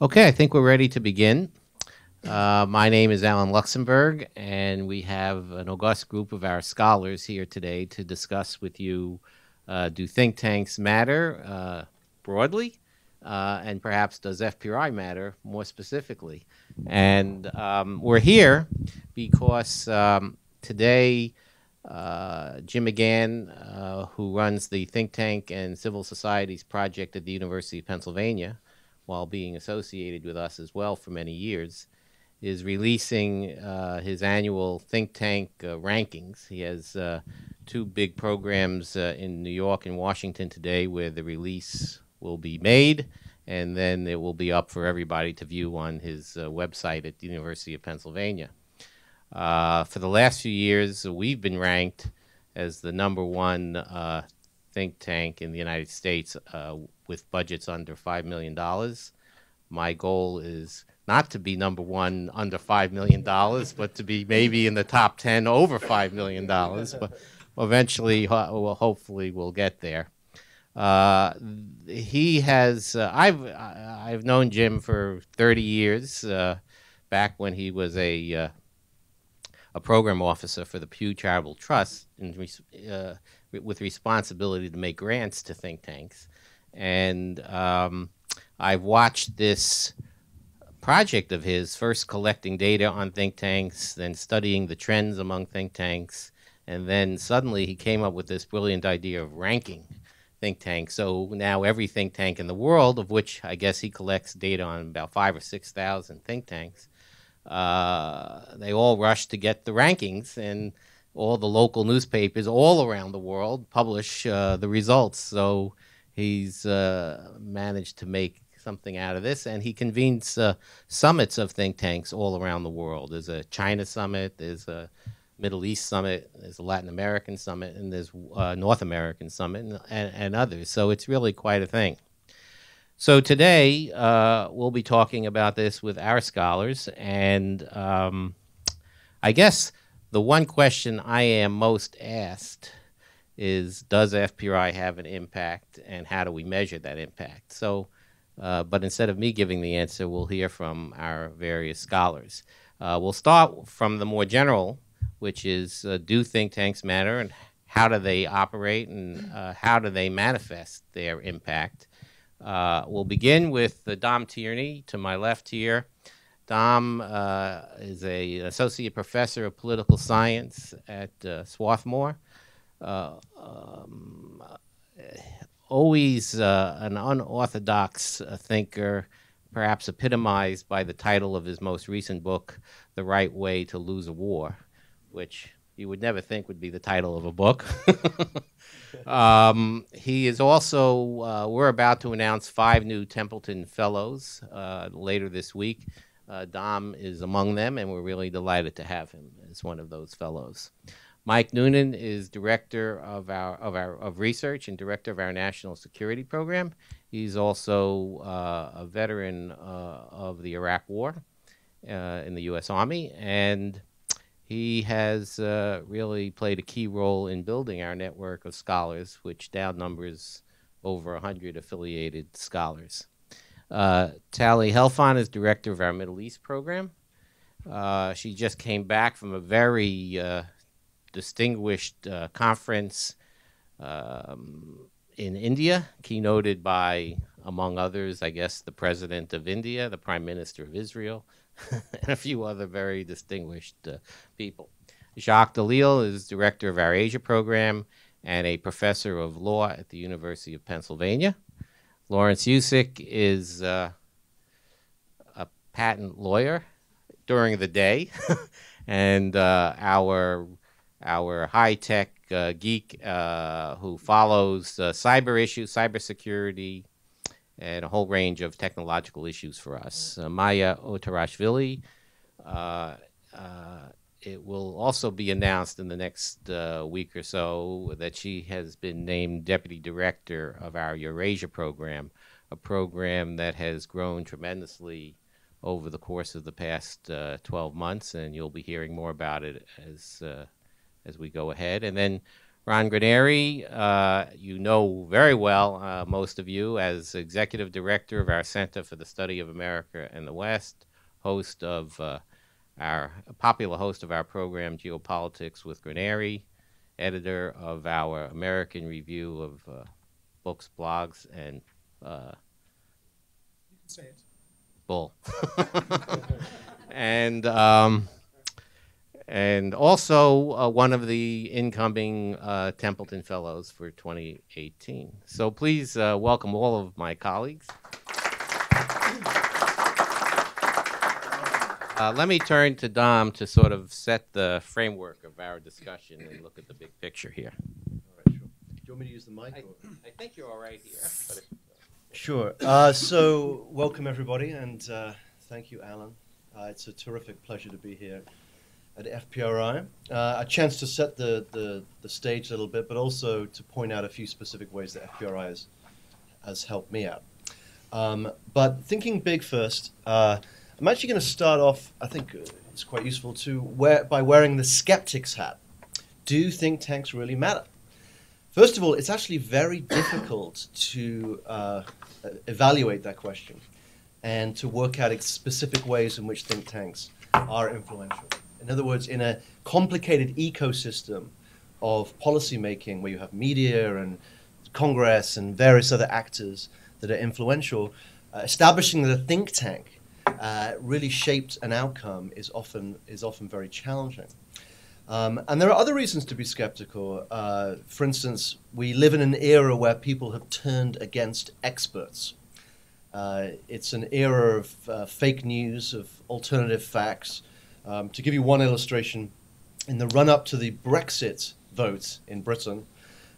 Okay, I think we're ready to begin. My name is Alan Luxembourg, and we have an august group of our scholars here today to discuss with you, do think tanks matter broadly, and perhaps does FPRI matter more specifically? And we're here because today Jim McGann, who runs the think tank and civil societies project at the University of Pennsylvania, while being associated with us as well for many years, is releasing his annual think tank rankings. He has two big programs in New York and Washington today where the release will be made, and then it will be up for everybody to view on his website at the University of Pennsylvania. For the last few years, we've been ranked as the #1 think tank in the United States with budgets under $5 million. My goal is not to be #1 under $5 million, but to be maybe in the top 10 over $5 million. But eventually, hopefully, we'll get there. He has. I've known Jim for 30 years. Back when he was a program officer for the Pew Charitable Trust, with responsibility to make grants to think tanks. And I've watched this project of his, first collecting data on think tanks, then studying the trends among think tanks, and then suddenly he came up with this brilliant idea of ranking think tanks. So now every think tank in the world, of which I guess he collects data on about 5,000 or 6,000 think tanks, they all rush to get the rankings, and all the local newspapers all around the world publish the results. So he's managed to make something out of this, and he convenes summits of think tanks all around the world. There's a China summit, there's a Middle East summit, there's a Latin American summit, and there's a North American summit, and others. So it's really quite a thing. So today we'll be talking about this with our scholars, and I guess the one question I am most asked is, does FPRI have an impact, and how do we measure that impact? So, but instead of me giving the answer, we'll hear from our various scholars. We'll start from the more general, which is, do think tanks matter, and how do they operate, and how do they manifest their impact? We'll begin with Dom Tierney to my left here. Dom is an associate professor of political science at Swarthmore. Always an unorthodox thinker, perhaps epitomized by the title of his most recent book, The Right Way to Lose a War, which you would never think would be the title of a book. He is also, we're about to announce 5 new Templeton Fellows later this week. Dom is among them, and we're really delighted to have him as one of those fellows. Mike Noonan is director of research and director of our national security program. He's also a veteran of the Iraq War in the U.S. Army, and he has really played a key role in building our network of scholars, which now numbers over 100 affiliated scholars. Tally Helfand is director of our Middle East program. She just came back from a very distinguished conference in India, keynoted by, among others, I guess, the President of India, the Prime Minister of Israel, and a few other very distinguished people. Jacques Delisle is director of our Asia program and a professor of law at the University of Pennsylvania. Lawrence Usick is a patent lawyer during the day, and our high-tech geek who follows cyber issues, cybersecurity, and a whole range of technological issues for us. Maya Otarashvili, it will also be announced in the next week or so that she has been named Deputy Director of our Eurasia program, a program that has grown tremendously over the course of the past 12 months, and you'll be hearing more about it as we go ahead. And then Ron Graneri, you know very well, most of you, as Executive Director of our Center for the Study of America and the West, host of a popular host of our program, Geopolitics with Graneri, editor of our American Review of Books, Blogs, and You can say it. Bull. and also one of the incoming Templeton Fellows for 2018. So please welcome all of my colleagues. Let me turn to Dom to sort of set the framework of our discussion and look at the big picture here. All right, sure. Do you want me to use the mic? I think you're all right here. But Sure. So welcome, everybody, and thank you, Alan. It's a terrific pleasure to be here at FPRI. A chance to set the stage a little bit, but also to point out a few specific ways that FPRI has helped me out. But thinking big first, I'm actually going to start off, I think it's quite useful by wearing the skeptic's hat. Do think tanks really matter? First of all, it's actually very difficult to evaluate that question and to work out specific ways in which think tanks are influential. In other words, in a complicated ecosystem of policymaking where you have media and Congress and various other actors that are influential, establishing that a think tank really shaped an outcome is often very challenging. And there are other reasons to be skeptical. For instance, we live in an era where people have turned against experts. It's an era of fake news, of alternative facts. To give you one illustration, in the run-up to the Brexit vote in Britain,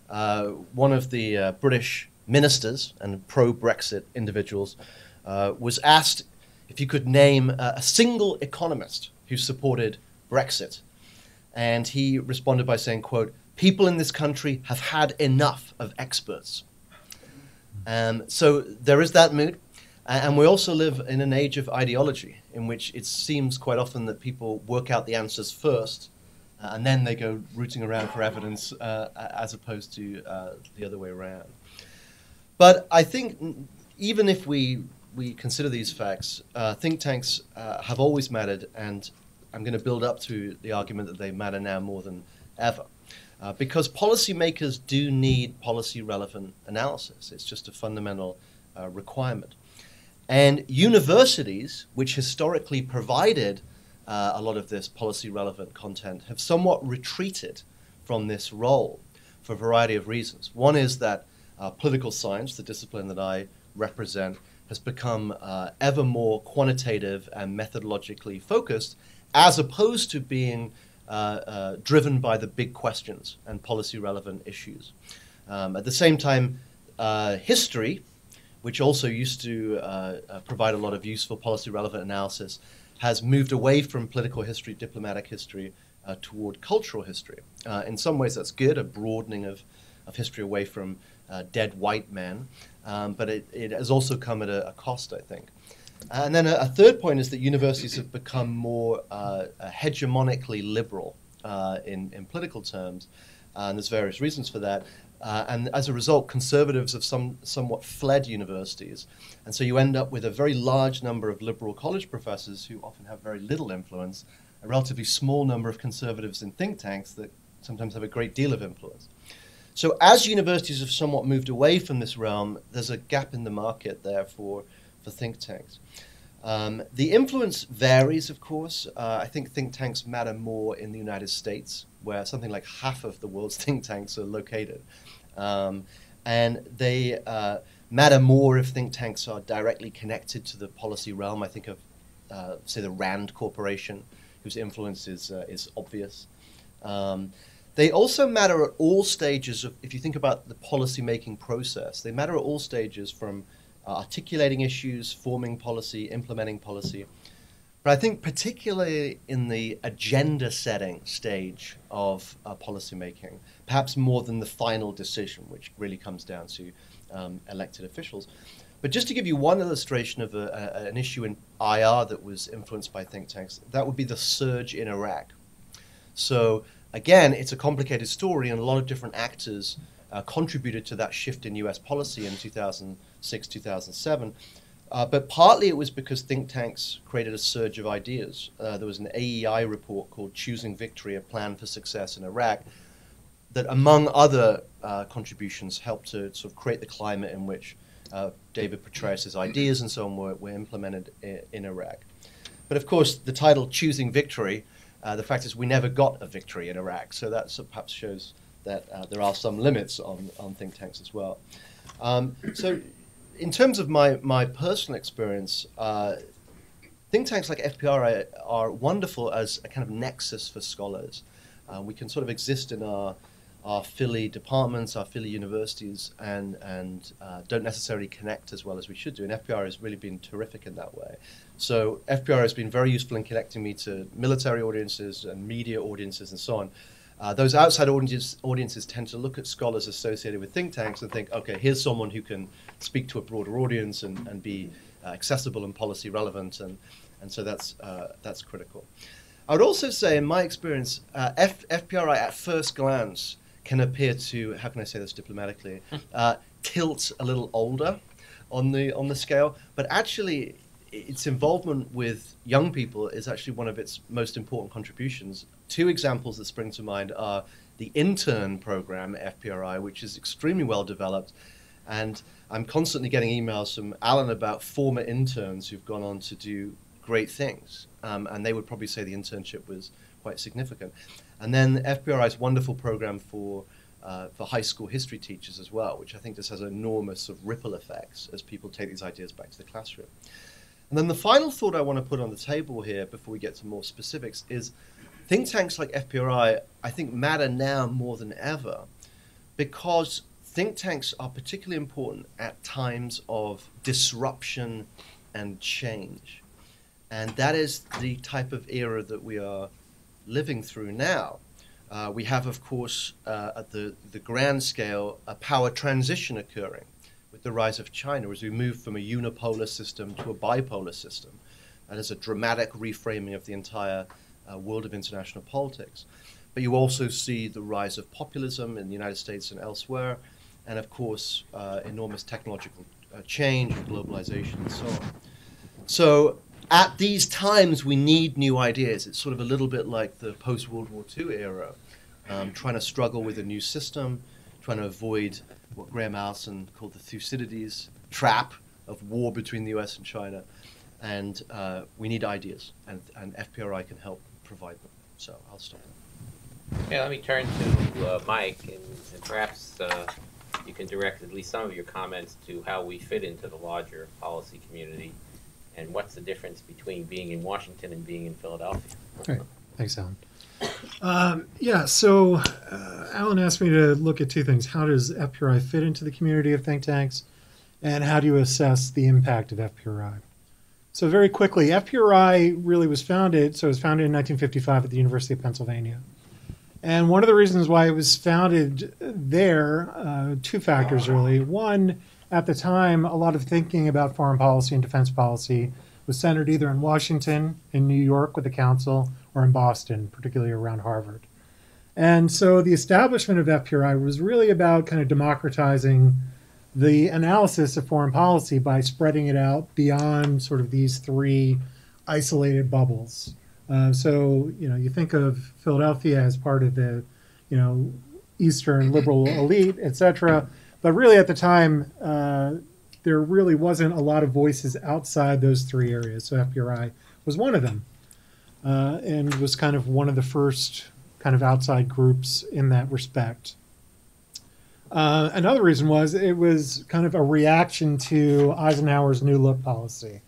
one of the British ministers and pro-Brexit individuals was asked if you could name a single economist who supported Brexit. And he responded by saying, quote, "People in this country have had enough of experts." So there is that mood. And we also live in an age of ideology in which it seems quite often that people work out the answers first and then they go rooting around for evidence as opposed to the other way around. But I think even if we consider these facts, think tanks have always mattered, and I'm going to build up to the argument that they matter now more than ever. Because policymakers do need policy-relevant analysis. It's just a fundamental requirement. And universities, which historically provided a lot of this policy-relevant content, have somewhat retreated from this role for a variety of reasons. One is that political science, the discipline that I represent, has become ever more quantitative and methodologically focused, as opposed to being driven by the big questions and policy-relevant issues. At the same time, history, which also used to provide a lot of useful policy-relevant analysis, has moved away from political history, diplomatic history, toward cultural history. In some ways that's good, a broadening of history away from dead white men, but it has also come at a cost, I think. And then a third point is that universities have become more hegemonically liberal in political terms, and there's various reasons for that. And as a result, conservatives have somewhat fled universities. And so you end up with a very large number of liberal college professors who often have very little influence, a relatively small number of conservatives in think tanks that sometimes have a great deal of influence. So as universities have somewhat moved away from this realm, there's a gap in the market there for think tanks. The influence varies, of course. I think think tanks matter more in the United States, where something like half of the world's think tanks are located. And they matter more if think tanks are directly connected to the policy realm. I think of, say, the Rand Corporation, whose influence is obvious. They also matter at all stages of, if you think about the policy-making process, they matter at all stages from articulating issues, forming policy, implementing policy. But I think particularly in the agenda-setting stage of policymaking, perhaps more than the final decision, which really comes down to elected officials. But just to give you one illustration of an issue in IR that was influenced by think tanks, that would be the surge in Iraq. So again, it's a complicated story, and a lot of different actors contributed to that shift in US policy in 2006, 2007. But partly it was because think tanks created a surge of ideas. There was an AEI report called Choosing Victory, A Plan for Success in Iraq, that among other contributions helped to sort of create the climate in which David Petraeus' ideas and so on were implemented in Iraq. But of course, the title Choosing Victory, the fact is we never got a victory in Iraq, so that perhaps shows that there are some limits on think tanks as well. So in terms of my personal experience, think tanks like FPRI are wonderful as a kind of nexus for scholars. We can sort of exist in our Philly departments, our Philly universities, and don't necessarily connect as well as we should do. And FPRI has really been terrific in that way. So FPRI has been very useful in connecting me to military audiences and media audiences and so on. Those outside audiences tend to look at scholars associated with think tanks and think, okay, here's someone who can speak to a broader audience and be accessible and policy relevant, and so that's critical. I would also say, in my experience, FPRI at first glance can appear to, how can I say this diplomatically, tilt a little older on the scale, but actually its involvement with young people is actually one of its most important contributions. Two examples that spring to mind are the intern program at FPRI, which is extremely well developed, and I'm constantly getting emails from Alan about former interns who've gone on to do great things, and they would probably say the internship was quite significant. And then FPRI's wonderful program for high school history teachers as well, which I think just has enormous sort of ripple effects as people take these ideas back to the classroom. And then the final thought I want to put on the table here before we get to more specifics is think tanks like FPRI, I think, matter now more than ever because think tanks are particularly important at times of disruption and change. And that is the type of era that we are living through now. We have, of course, at the grand scale, a power transition occurring with the rise of China as we move from a unipolar system to a bipolar system. That is a dramatic reframing of the entire world of international politics. But you also see the rise of populism in the United States and elsewhere, and of course, enormous technological change and globalization and so on. So at these times, we need new ideas. It's sort of a little bit like the post-World War II era, trying to struggle with a new system, trying to avoid what Graham Allison called the Thucydides trap of war between the US and China. And we need ideas, and FPRI can help provide them. So I'll stop there. Yeah, let me turn to Mike, and perhaps you can direct at least some of your comments to how we fit into the larger policy community, and what's the difference between being in Washington and being in Philadelphia. Great. Thanks, Alan. So Alan asked me to look at two things. How does FPRI fit into the community of think tanks, and how do you assess the impact of FPRI? So very quickly, FPRI really was founded, so it was founded in 1955 at the University of Pennsylvania. And one of the reasons why it was founded there, two factors really. One, at the time, a lot of thinking about foreign policy and defense policy was centered either in Washington, in New York with the council, or in Boston, particularly around Harvard. And so the establishment of FPRI was really about kind of democratizing the analysis of foreign policy by spreading it out beyond sort of these three isolated bubbles. So, you think of Philadelphia as part of the, Eastern liberal elite, et cetera. But really at the time, there really wasn't a lot of voices outside those three areas. So FPRI was one of them, and was kind of one of the first kind of outside groups in that respect. Another reason was it was kind of a reaction to Eisenhower's New Look policy.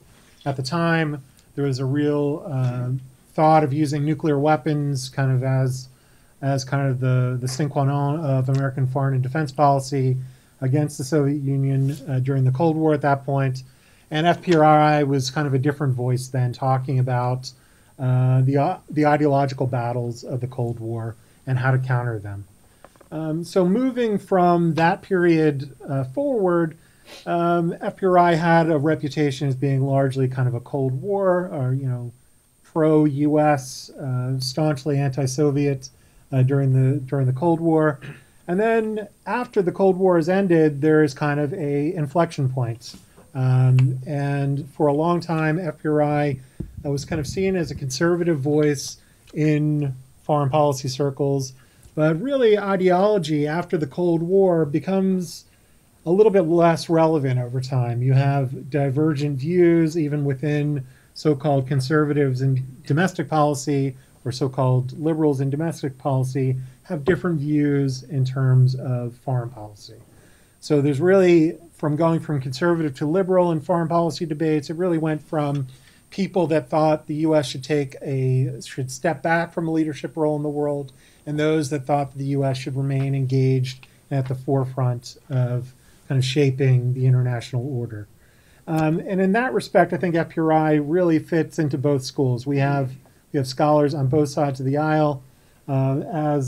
At the time, there was a real thought of using nuclear weapons kind of as kind of the sine qua non of American foreign and defense policy against the Soviet Union during the Cold War at that point. And FPRI was kind of a different voice then, talking about the ideological battles of the Cold War and how to counter them. So moving from that period forward, FPRI had a reputation as being largely kind of a Cold War, or pro-U.S., staunchly anti-Soviet during the Cold War. And then after the Cold War has ended, there is kind of a inflection point. And for a long time, FPRI was kind of seen as a conservative voice in foreign policy circles. But really, ideology after the Cold War becomes a little bit less relevant over time. You have divergent views even within so-called conservatives in domestic policy, or so-called liberals in domestic policy have different views in terms of foreign policy. So there's really, from going from conservative to liberal in foreign policy debates, it really went from people that thought the U.S. should step back from a leadership role in the world, and those that thought the U.S. should remain engaged at the forefront of kind of shaping the international order. And in that respect, I think FPRI really fits into both schools. We have scholars on both sides of the aisle. I'm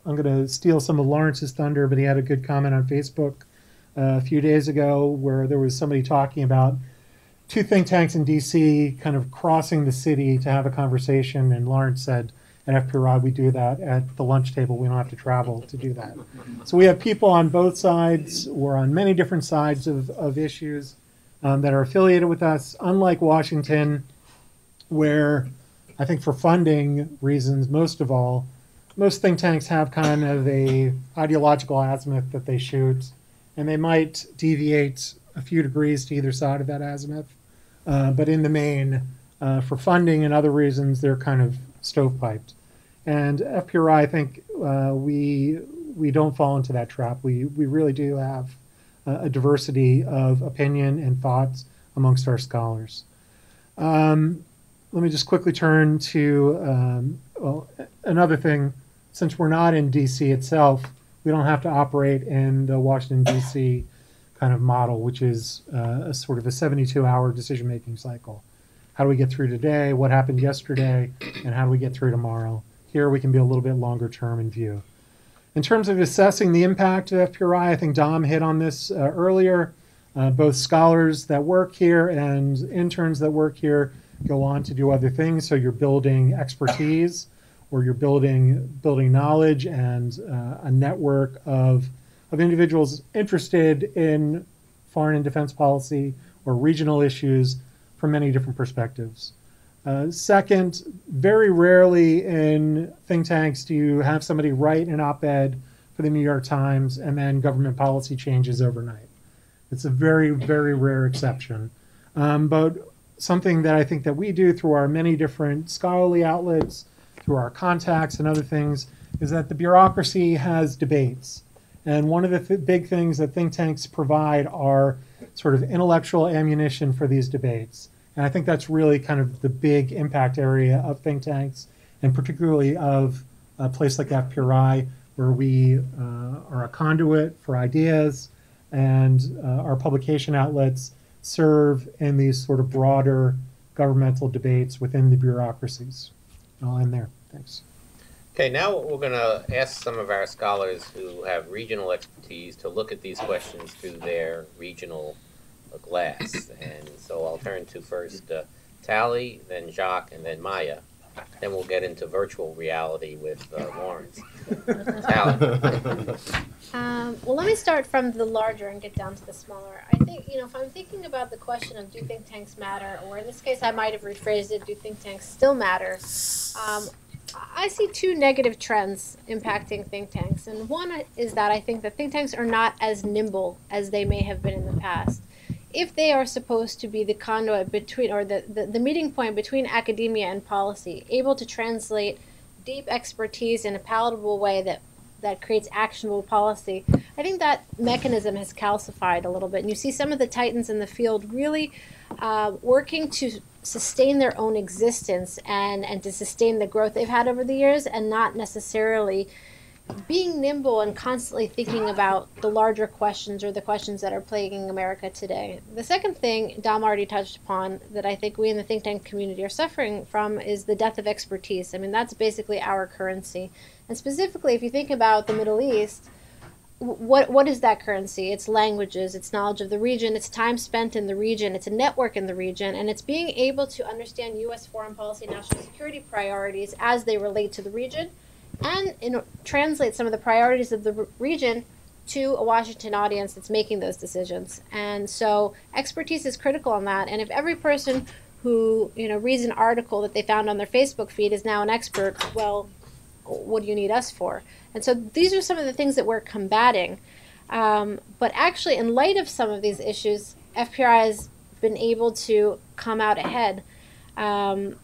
going to steal some of Lawrence's thunder, but he had a good comment on Facebook a few days ago where there was somebody talking about two think tanks in D.C. kind of crossing the city to have a conversation, and Lawrence said, at FPRI, we do that at the lunch table. We don't have to travel to do that. So we have people on both sides or on many different sides of issues that are affiliated with us, unlike Washington, where I think for funding reasons, most of all, most think tanks have kind of a ideological azimuth that they shoot, and they might deviate a few degrees to either side of that azimuth. But in the main, for funding and other reasons, they're kind of stovepiped. And FPRI, I think we don't fall into that trap. We really do have a diversity of opinion and thoughts amongst our scholars. Let me just quickly turn to another thing. Since we're not in D.C. itself, we don't have to operate in the Washington, D.C. kind of model, which is a sort of a 72-hour decision-making cycle. How do we get through today? What happened yesterday? And how do we get through tomorrow? Here we can be a little bit longer term in view. In terms of assessing the impact of FPRI, I think Dom hit on this earlier. Both scholars that work here and interns that work here go on to do other things. So you're building expertise, or you're building knowledge and a network of individuals interested in foreign and defense policy or regional issues from many different perspectives. Second, very rarely in think tanks do you have somebody write an op-ed for the New York Times and then government policy changes overnight. It's a very, very rare exception. But something that I think that we do through our many different scholarly outlets, through our contacts and other things, is that the bureaucracy has debates. And one of the big things that think tanks provide are sort of intellectual ammunition for these debates. And I think that's really kind of the big impact area of think tanks, and particularly of a place like FPRI, where we are a conduit for ideas, and our publication outlets serve in these sort of broader governmental debates within the bureaucracies. I'll end there. Thanks. Okay, now we're going to ask some of our scholars who have regional expertise to look at these questions through their regional glass. And so I'll turn to first Tally, then Jacques, and then Maya. Then we'll get into virtual reality with Lawrence. Tally. Well, let me start from the larger and get down to the smaller. I think, if I'm thinking about the question of do think tanks matter, or in this case I might have rephrased it, do think tanks still matter? I see two negative trends impacting think tanks. And one is that I think that think tanks are not as nimble as they may have been in the past. If they are supposed to be the conduit between, or the meeting point between academia and policy, able to translate deep expertise in a palatable way that creates actionable policy, I think that mechanism has calcified a little bit. And you see some of the titans in the field really working to sustain their own existence and to sustain the growth they've had over the years, and not necessarily being nimble and constantly thinking about the larger questions or the questions that are plaguing America today. The second thing Dom already touched upon that I think we in the think tank community are suffering from is the death of expertise. I mean, that's basically our currency. And specifically, if you think about the Middle East, what is that currency? It's languages, it's knowledge of the region, it's time spent in the region, it's a network in the region, and it's being able to understand U.S. foreign policy and national security priorities as they relate to the region, and translate some of the priorities of the region to a Washington audience that's making those decisions. And so expertise is critical on that. And if every person who reads an article that they found on their Facebook feed is now an expert, well, what do you need us for? And so these are some of the things that we're combating. But actually, in light of some of these issues, FPRI has been able to come out ahead. One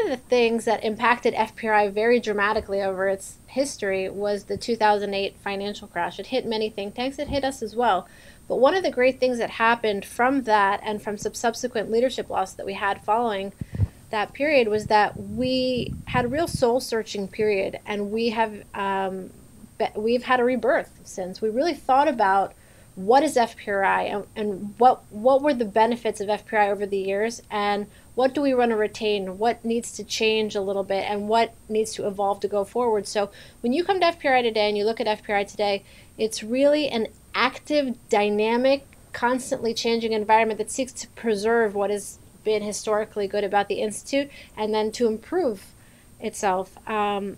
of the things that impacted FPRI very dramatically over its history was the 2008 financial crash. It hit many think tanks. It hit us as well. But one of the great things that happened from that and from some subsequent leadership loss that we had following that period was that we had a real soul-searching period, and we've had a rebirth since. We really thought about what is FPRI and what were the benefits of FPRI over the years, and what do we want to retain, what needs to change a little bit, and what needs to evolve to go forward. So when you come to FPRI today and you look at FPRI today, it's really an active, dynamic, constantly changing environment that seeks to preserve what has been historically good about the Institute and then to improve itself. And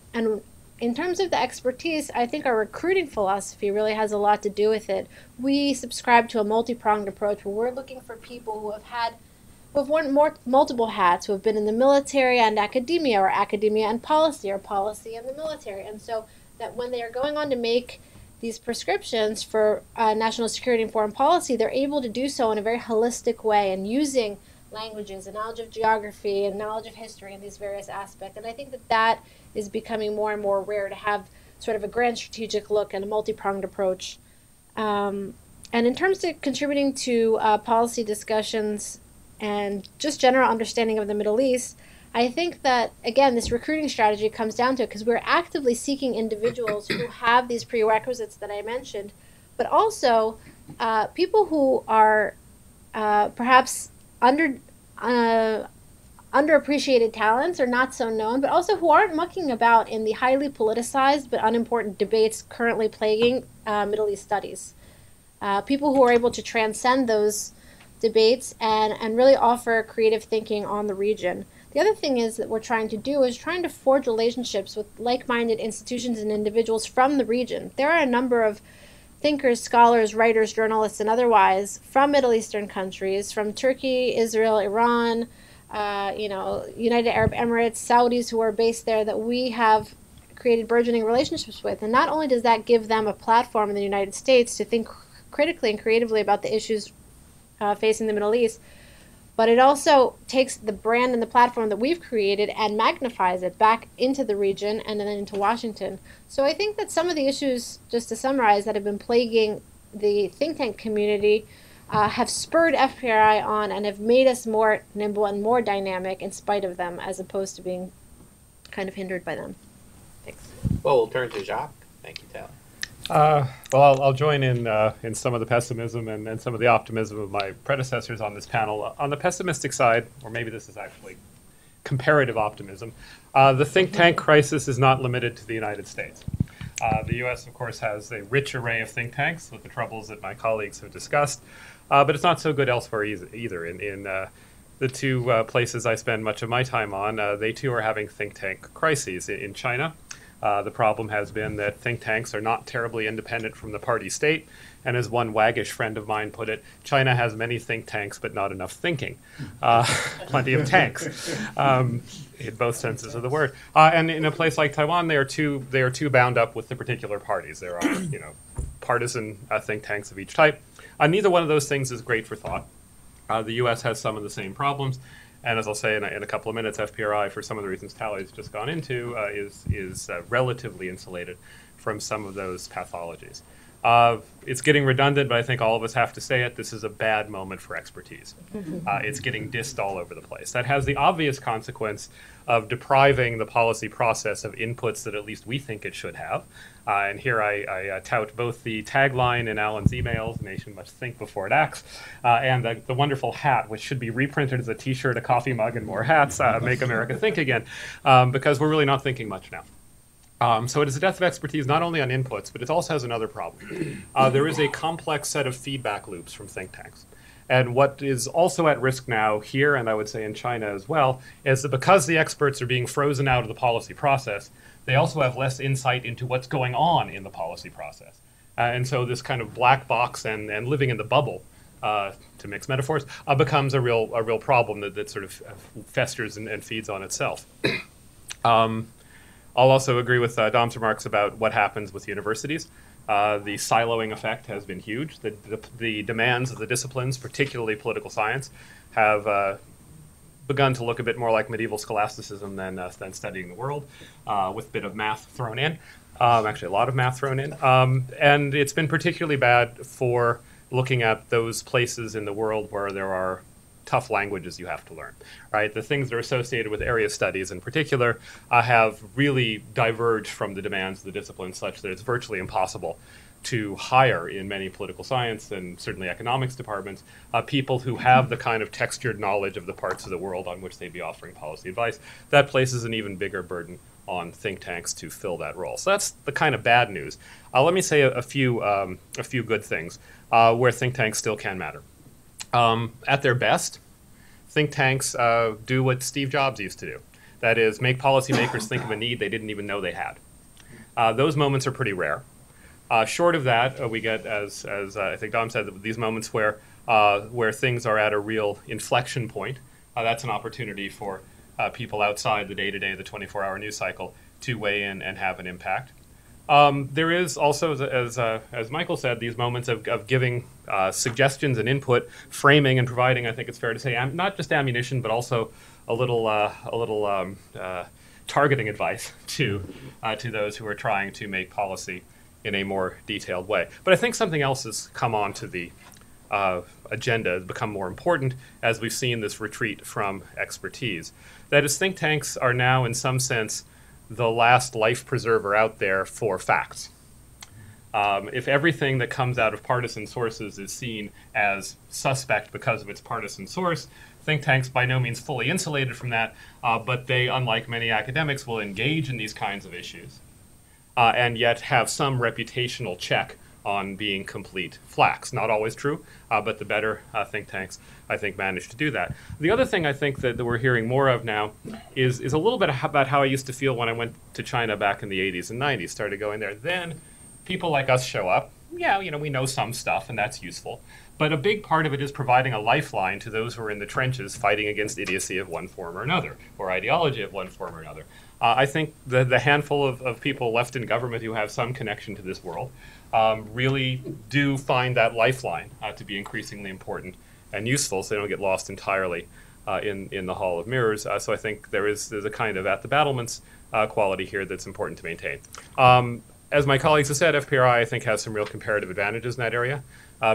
in terms of the expertise, I think our recruiting philosophy really has a lot to do with it. We subscribe to a multi-pronged approach where we're looking for people who have worn multiple hats, who have been in the military and academia, or academia and policy, or policy and the military. And so that when they are going on to make these prescriptions for national security and foreign policy, they're able to do so in a very holistic way and using languages and knowledge of geography and knowledge of history and these various aspects. And I think that is becoming more and more rare, to have sort of a grand strategic look and a multi-pronged approach. And in terms of contributing to policy discussions and just general understanding of the Middle East, I think that, again, this recruiting strategy comes down to it, because we're actively seeking individuals who have these prerequisites that I mentioned, but also people who are perhaps underappreciated talents or not so known, but also who aren't mucking about in the highly politicized but unimportant debates currently plaguing Middle East studies. People who are able to transcend those debates and really offer creative thinking on the region. The other thing is that we're trying to forge relationships with like-minded institutions and individuals from the region. There are a number of thinkers, scholars, writers, journalists, and otherwise from Middle Eastern countries, from Turkey, Israel, Iran, United Arab Emirates, Saudis who are based there, that we have created burgeoning relationships with. And not only does that give them a platform in the United States to think critically and creatively about the issues facing the Middle East, but it also takes the brand and the platform that we've created and magnifies it back into the region and then into Washington. So I think that some of the issues, just to summarize, that have been plaguing the think tank community have spurred FPRI on and have made us more nimble and more dynamic in spite of them, as opposed to being kind of hindered by them. Thanks. Well, we'll turn to Jacques. Thank you, Taylor. Well, I'll join in some of the pessimism and some of the optimism of my predecessors on this panel. On the pessimistic side, or maybe this is actually comparative optimism, the think tank crisis is not limited to the United States. The U.S., of course, has a rich array of think tanks with the troubles that my colleagues have discussed, but it's not so good elsewhere either. In the two places I spend much of my time on, they too are having think tank crises. In China, the problem has been that think tanks are not terribly independent from the party state. And as one waggish friend of mine put it, China has many think tanks, but not enough thinking. Plenty of tanks, in both senses of the word. And in a place like Taiwan, they are too bound up with the particular parties. There are, partisan think tanks of each type. Neither one of those things is great for thought. The U.S. has some of the same problems. And as I'll say in a couple of minutes, FPRI, for some of the reasons Tally's just gone into, is relatively insulated from some of those pathologies. It's getting redundant, but I think all of us have to say it. This is a bad moment for expertise. It's getting dissed all over the place. That has the obvious consequence of depriving the policy process of inputs that at least we think it should have. And here I tout both the tagline in Alan's emails, "Nation must think before it acts," and the wonderful hat, which should be reprinted as a T-shirt, a coffee mug, and more hats, "Make America Think Again," because we're really not thinking much now. So it is a death of expertise not only on inputs, but it also has another problem. There is a complex set of feedback loops from think tanks. And what is also at risk now here, and I would say in China as well, is that because the experts are being frozen out of the policy process, they also have less insight into what's going on in the policy process. And so this kind of black box and living in the bubble, to mix metaphors, becomes a real problem that sort of festers and feeds on itself. I'll also agree with Dom's remarks about what happens with universities. The siloing effect has been huge. The demands of the disciplines, particularly political science, have begun to look a bit more like medieval scholasticism than studying the world, with a bit of math thrown in. Actually, a lot of math thrown in. And it's been particularly bad for looking at those places in the world where there are tough languages you have to learn, right? The things that are associated with area studies in particular have really diverged from the demands of the discipline such that it's virtually impossible to hire in many political science and certainly economics departments people who have the kind of textured knowledge of the parts of the world on which they'd be offering policy advice. That places an even bigger burden on think tanks to fill that role. So that's the kind of bad news. Let me say a few good things where think tanks still can matter. At their best, think tanks do what Steve Jobs used to do. That is, make policymakers think of a need they didn't even know they had. Those moments are pretty rare. Short of that, we get, as I think Dom said, these moments where things are at a real inflection point. That's an opportunity for people outside the day-to-day, the 24-hour news cycle, to weigh in and have an impact. There is also, as Michael said, these moments of giving suggestions and input, framing and providing, I think it's fair to say, not just ammunition, but also a little targeting advice to those who are trying to make policy in a more detailed way. But I think something else has come onto the agenda, has become more important as we've seen this retreat from expertise. That is, think tanks are now, in some sense, the last life preserver out there for facts. If everything that comes out of partisan sources is seen as suspect because of its partisan source, think tanks by no means fully insulated from that, but they, unlike many academics, will engage in these kinds of issues and yet have some reputational check on being complete flaks. Not always true, but the better think tanks, I think, manage to do that. The other thing I think that we're hearing more of now is a little bit about how I used to feel when I went to China back in the 80s and 90s, started going there. Then people like us show up. Yeah, we know some stuff, and that's useful. But a big part of it is providing a lifeline to those who are in the trenches fighting against idiocy of one form or another, or ideology of one form or another. I think the handful of people left in government who have some connection to this world really do find that lifeline to be increasingly important and useful, so they don't get lost entirely in the Hall of Mirrors. So I think there's a kind of at the battlements quality here that's important to maintain. As my colleagues have said, FPRI, I think, has some real comparative advantages in that area.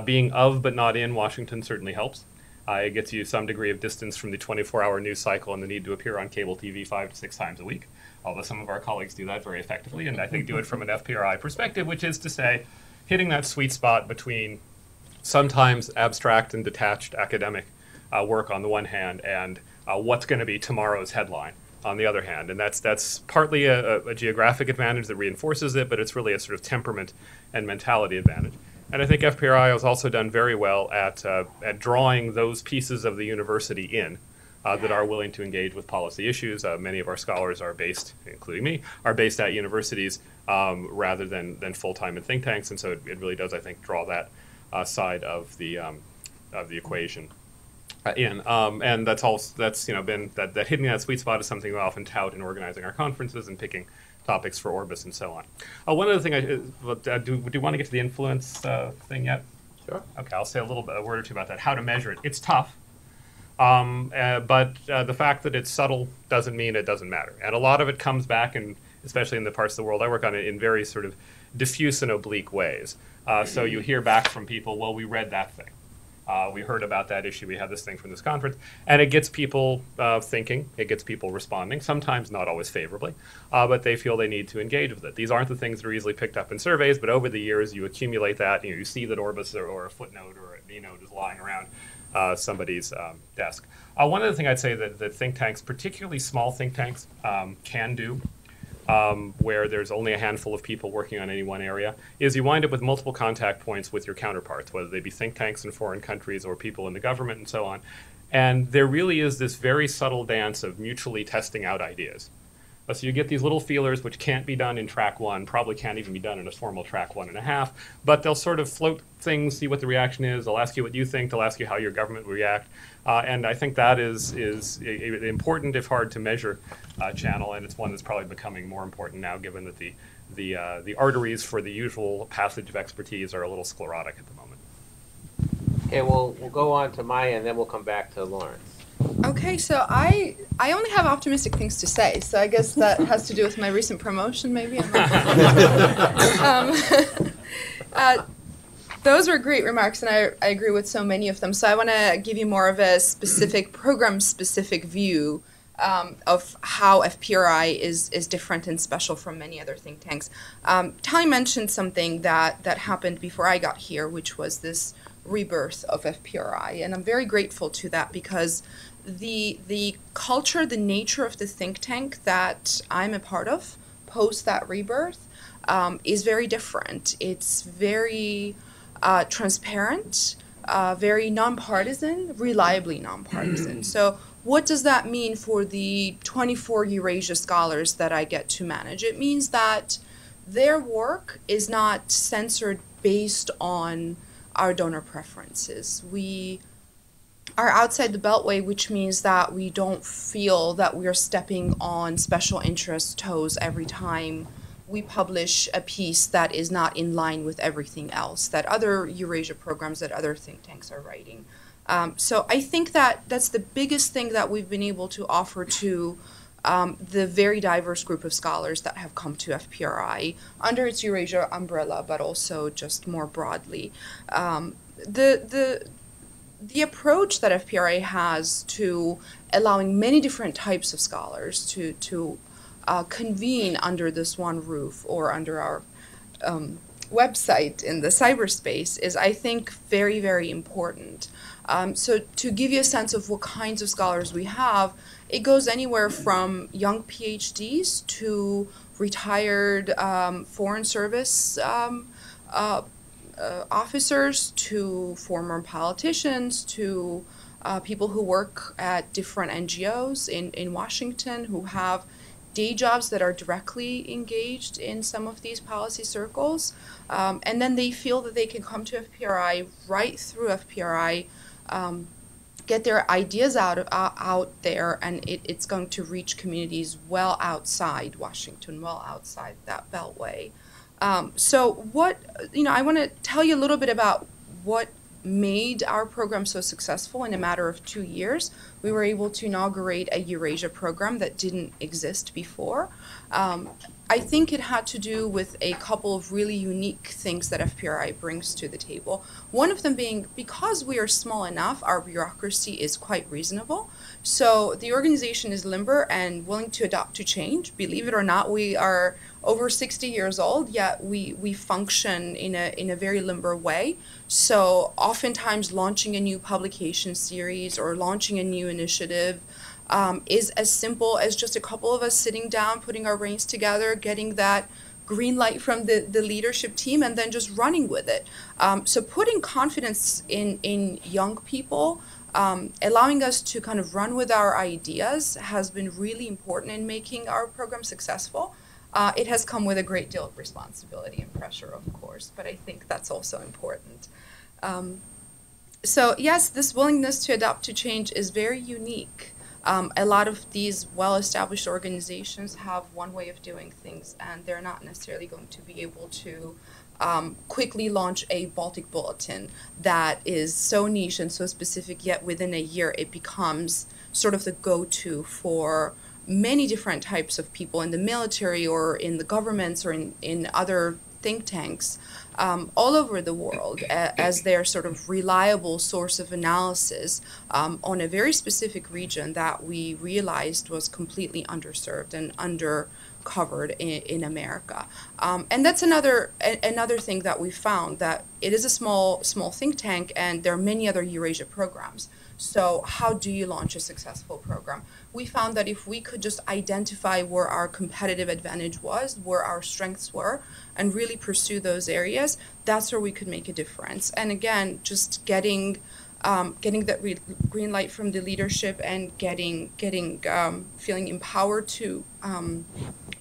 Being of but not in Washington certainly helps. It gets you some degree of distance from the 24-hour news cycle and the need to appear on cable TV 5 to 6 times a week, although some of our colleagues do that very effectively, and I think do it from an FPRI perspective, which is to say, hitting that sweet spot between sometimes abstract and detached academic work on the one hand and what's going to be tomorrow's headline on the other hand. And that's partly a geographic advantage that reinforces it, but it's really a sort of temperament and mentality advantage. And I think FPRI has also done very well at drawing those pieces of the university in that are willing to engage with policy issues. Many of our scholars are based, including me, are based at universities rather than full-time in think tanks, and so it really does, I think, draw that side of the equation in. And that's been that hitting that sweet spot is something we often tout in organizing our conferences and picking topics for Orbis and so on. One other thing, do you want to get to the influence thing yet? Sure. Okay, I'll say a word or two about that. How to measure it. It's tough, but the fact that it's subtle doesn't mean it doesn't matter. And a lot of it comes back, and especially in the parts of the world I work on, in very sort of diffuse and oblique ways. So you hear back from people, well, we read that thing. We heard about that issue. We had this thing from this conference. And it gets people thinking. It gets people responding, sometimes not always favorably, but they feel they need to engage with it. These aren't the things that are easily picked up in surveys, but over the years you accumulate that. You see that Orbis or a footnote or a note is lying around somebody's desk. One other thing I'd say that think tanks, particularly small think tanks, can do where there's only a handful of people working on any one area, is you wind up with multiple contact points with your counterparts, whether they be think tanks in foreign countries or people in the government and so on. And there really is this very subtle dance of mutually testing out ideas. So you get these little feelers which can't be done in track one, probably can't even be done in a formal track 1.5, but they'll sort of float things, see what the reaction is, they'll ask you what you think, they'll ask you how your government will react. And I think that is an important, if hard to measure, channel, and it's one that's probably becoming more important now given that the arteries for the usual passage of expertise are a little sclerotic at the moment. Okay, we'll go on to Maya, and then we'll come back to Lawrence. Okay, so I only have optimistic things to say, so I guess that has to do with my recent promotion, maybe. I'm not those were great remarks, and I agree with so many of them. So I want to give you more of a specific, program-specific view of how FPRI is different and special from many other think tanks. Tali mentioned something that happened before I got here, which was this rebirth of FPRI, and I'm very grateful to that because the culture, the nature of the think tank that I'm a part of post that rebirth is very different. It's very transparent, very nonpartisan, reliably nonpartisan. So what does that mean for the 24 Eurasia scholars that I get to manage? It means that their work is not censored based on our donor preferences. We are outside the Beltway, which means that we don't feel that we are stepping on special interest toes every time we publish a piece that is not in line with everything else that other Eurasia programs, that other think tanks are writing. So I think that that's the biggest thing that we've been able to offer to the very diverse group of scholars that have come to FPRI under its Eurasia umbrella, but also just more broadly. The approach that FPRI has to allowing many different types of scholars to convene under this one roof or under our website in the cyberspace is, I think, very, very important. So to give you a sense of what kinds of scholars we have, it goes anywhere from young PhDs to retired foreign service officers to former politicians to people who work at different NGOs in Washington who have day jobs that are directly engaged in some of these policy circles. And then they feel that they can come to FPRI, right through FPRI, get their ideas out there, and it's going to reach communities well outside Washington, well outside that beltway. So what, I want to tell you a little bit about what made our program so successful in a matter of 2 years. We were able to inaugurate a Eurasia program that didn't exist before. I think it had to do with a couple of really unique things that FPRI brings to the table. One of them being, because we are small enough, our bureaucracy is quite reasonable. So the organization is limber and willing to adapt to change. Believe it or not, we are over 60 years old, yet we function in a very limber way. So oftentimes launching a new publication series or launching a new initiative is as simple as just a couple of us sitting down, putting our brains together, getting that green light from the leadership team, and then just running with it. So putting confidence in young people, allowing us to kind of run with our ideas has been really important in making our program successful. It has come with a great deal of responsibility and pressure, of course, but I think that's also important. So yes, this willingness to adapt to change is very unique. A lot of these well-established organizations have one way of doing things, and they're not necessarily going to be able to quickly launch a Baltic bulletin that is so niche and so specific, yet within a year it becomes sort of the go-to for many different types of people in the military or in the governments or in other think tanks all over the world as their sort of reliable source of analysis on a very specific region that we realized was completely underserved and undercovered in America. And that's another thing that we found, that it is a small think tank and there are many other Eurasia programs. So how do you launch a successful program? We found that if we could just identify where our competitive advantage was, where our strengths were, and really pursue those areas, that's where we could make a difference. And again, just getting that green light from the leadership and feeling empowered to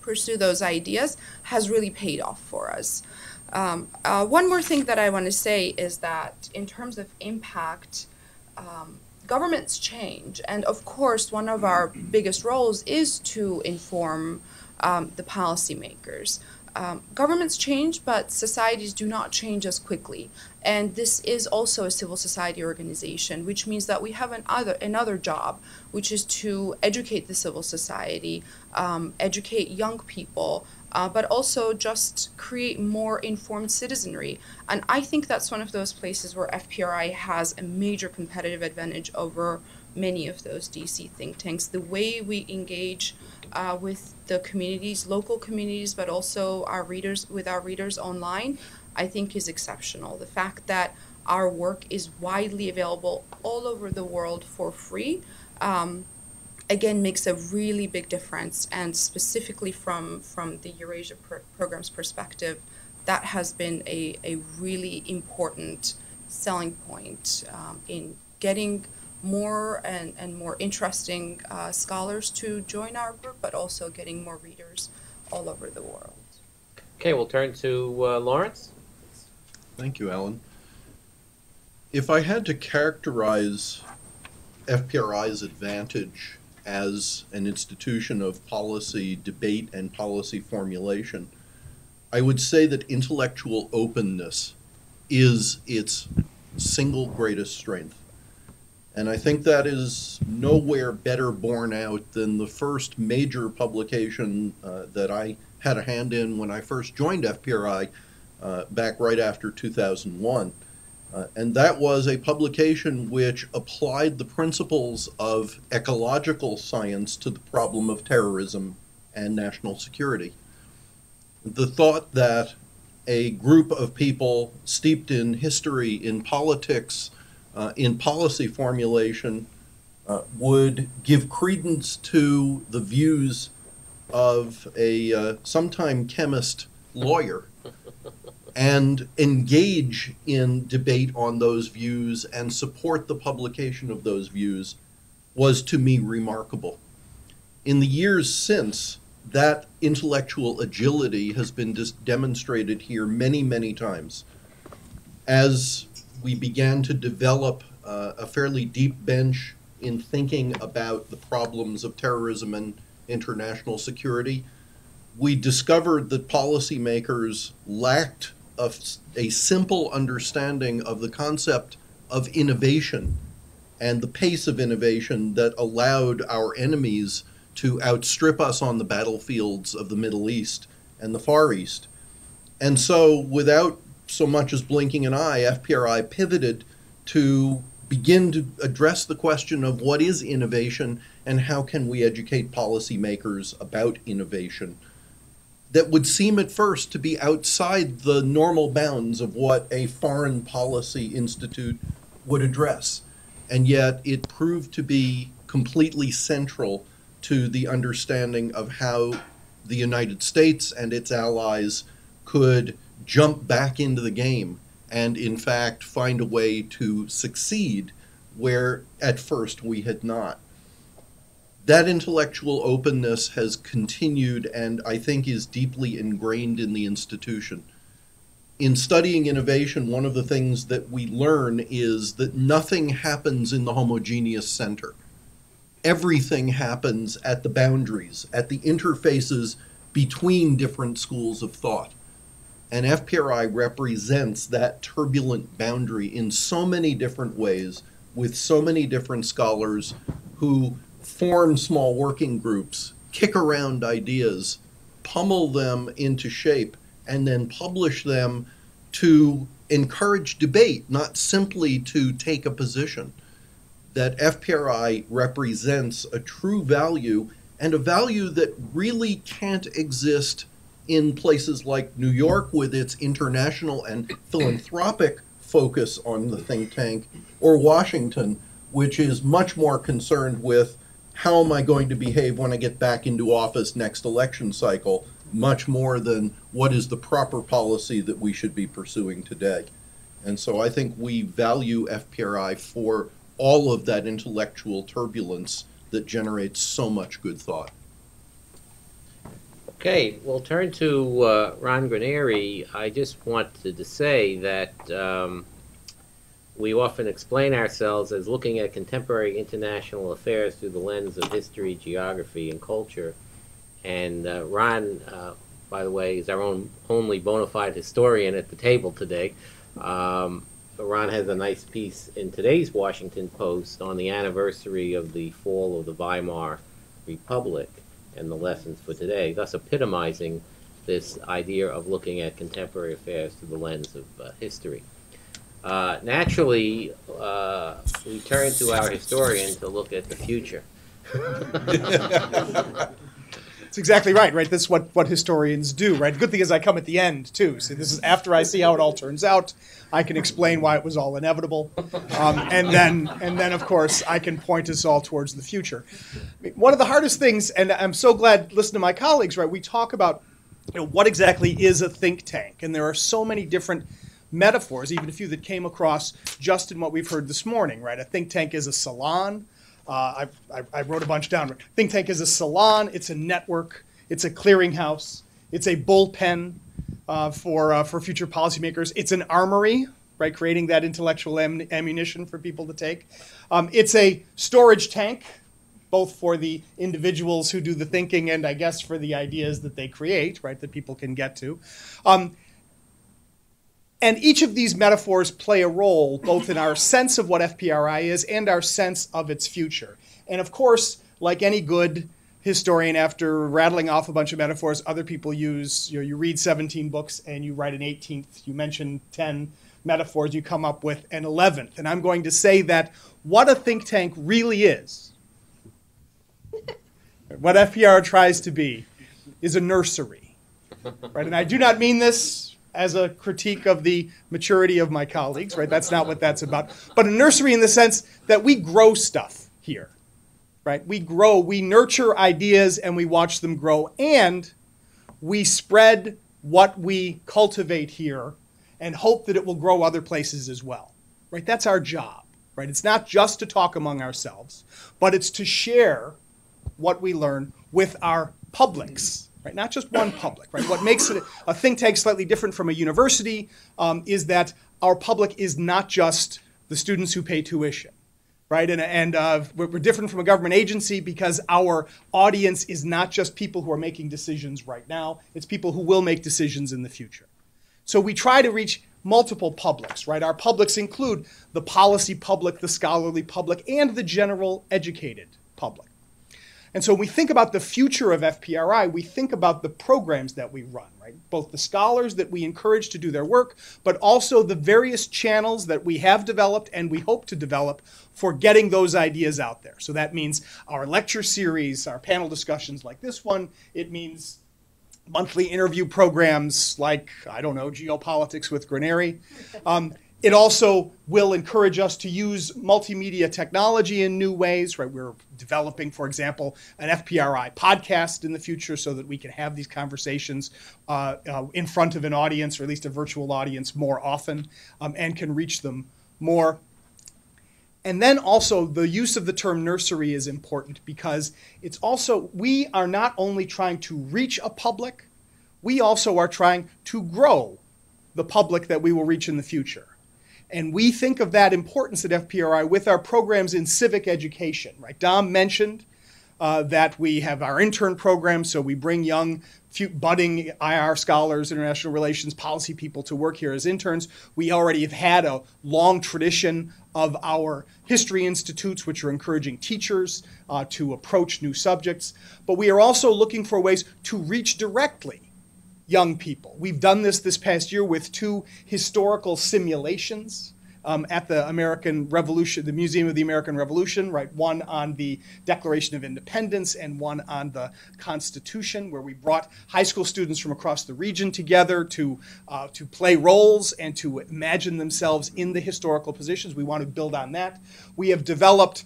pursue those ideas has really paid off for us. One more thing that I want to say is that in terms of impact, governments change, and of course one of our biggest roles is to inform the policymakers. Governments change, but societies do not change as quickly. And this is also a civil society organization, which means that we have another job, which is to educate the civil society, educate young people, but also just create more informed citizenry. And I think that's one of those places where FPRI has a major competitive advantage over many of those DC think tanks. The way we engage with the communities, local communities, but also our readers online, I think is exceptional. The fact that our work is widely available all over the world for free, again, makes a really big difference. And specifically from the Eurasia program's perspective, that has been a really important selling point in getting more and more interesting scholars to join our group, but also getting more readers all over the world. Okay, we'll turn to Lawrence. Thank you, Alan. If I had to characterize FPRI's advantage as an institution of policy debate and policy formulation, I would say that intellectual openness is its single greatest strength. And I think that is nowhere better borne out than the first major publication that I had a hand in when I first joined FPRI back right after 2001. And that was a publication which applied the principles of ecological science to the problem of terrorism and national security. The thought that a group of people steeped in history, in politics, in policy formulation, would give credence to the views of a sometime chemist lawyer and engage in debate on those views and support the publication of those views was to me remarkable. In the years since, that intellectual agility has been demonstrated here many, many times. As we began to develop a fairly deep bench in thinking about the problems of terrorism and international security, we discovered that policymakers lacked a simple understanding of the concept of innovation and the pace of innovation that allowed our enemies to outstrip us on the battlefields of the Middle East and the Far East. And so, without so much as blinking an eye, FPRI pivoted to begin to address the question of what is innovation and how can we educate policymakers about innovation that would seem at first to be outside the normal bounds of what a foreign policy institute would address. And yet it proved to be completely central to the understanding of how the United States and its allies could jump back into the game and, in fact, find a way to succeed where at first we had not. That intellectual openness has continued and I think is deeply ingrained in the institution. In studying innovation, one of the things that we learn is that nothing happens in the homogeneous center. Everything happens at the boundaries, at the interfaces between different schools of thought. And FPRI represents that turbulent boundary in so many different ways, with so many different scholars who form small working groups, kick around ideas, pummel them into shape, and then publish them to encourage debate, not simply to take a position. That FPRI represents a true value, and a value that really can't exist in places like New York with its international and philanthropic focus on the think tank, or Washington which is much more concerned with how am I going to behave when I get back into office next election cycle, much more than what is the proper policy that we should be pursuing today. And so I think we value FPRI for all of that intellectual turbulence that generates so much good thought. Okay, we'll turn to Ron Granieri. I just wanted to say that we often explain ourselves as looking at contemporary international affairs through the lens of history, geography, and culture. And Ron, by the way, is our only bona fide historian at the table today. Ron has a nice piece in today's Washington Post on the anniversary of the fall of the Weimar Republic and the lessons for today, thus epitomizing this idea of looking at contemporary affairs through the lens of history. Naturally, we turn to our historian to look at the future. That's exactly right? That's what historians do, right? The good thing is I come at the end, too. So this is after I see how it all turns out. I can explain why it was all inevitable. And then, of course, I can point us all towards the future. One of the hardest things, and I'm so glad, listen to my colleagues, right? We talk about what exactly is a think tank. And there are so many different metaphors, even a few that came across just in what we've heard this morning, right? A think tank is a salon. I wrote a bunch down. Think tank is a salon. It's a network. It's a clearinghouse. It's a bullpen for future policymakers. It's an armory, right? Creating that intellectual ammunition for people to take. It's a storage tank, both for the individuals who do the thinking and I guess for the ideas that they create, right? That people can get to. And each of these metaphors play a role both in our sense of what FPRI is and our sense of its future. And of course, like any good historian, after rattling off a bunch of metaphors other people use, you read 17 books and you write an 18th, you mention 10 metaphors, you come up with an 11th. And I'm going to say that what a think tank really is, what FPRI tries to be, is a nursery. Right? And I do not mean this as a critique of the maturity of my colleagues, right? That's not what that's about. But a nursery in the sense that we grow stuff here, right? We grow, we nurture ideas and we watch them grow, and we spread what we cultivate here and hope that it will grow other places as well, right? That's our job, right? It's not just to talk among ourselves, but it's to share what we learn with our publics. Right, not just one public. Right, what makes it a think tank slightly different from a university is that our public is not just the students who pay tuition, right? And we're different from a government agency because our audience is not just people who are making decisions right now. It's people who will make decisions in the future. So we try to reach multiple publics. Right, our publics include the policy public, the scholarly public, and the general educated public. And so when we think about the future of FPRI, we think about the programs that we run, right? Both the scholars that we encourage to do their work, but also the various channels that we have developed and we hope to develop for getting those ideas out there. So that means our lecture series, our panel discussions like this one. It means monthly interview programs like, I don't know, Geopolitics with Granieri. It also will encourage us to use multimedia technology in new ways, right? We're developing, for example, an FPRI podcast in the future so that we can have these conversations in front of an audience, or at least a virtual audience, more often, and can reach them more. And then also the use of the term nursery is important because it's also, we are not only trying to reach a public, we also are trying to grow the public that we will reach in the future. And we think of that importance at FPRI with our programs in civic education, right? Dom mentioned that we have our intern program, so we bring young, budding IR scholars, international relations, policy people to work here as interns. We already have had a long tradition of our history institutes, which are encouraging teachers to approach new subjects. But we are also looking for ways to reach directly young people. We've done this past year with 2 historical simulations at the American Revolution, the Museum of the American Revolution, right? One on the Declaration of Independence and one on the Constitution, where we brought high school students from across the region together to play roles and to imagine themselves in the historical positions. We want to build on that. We have developed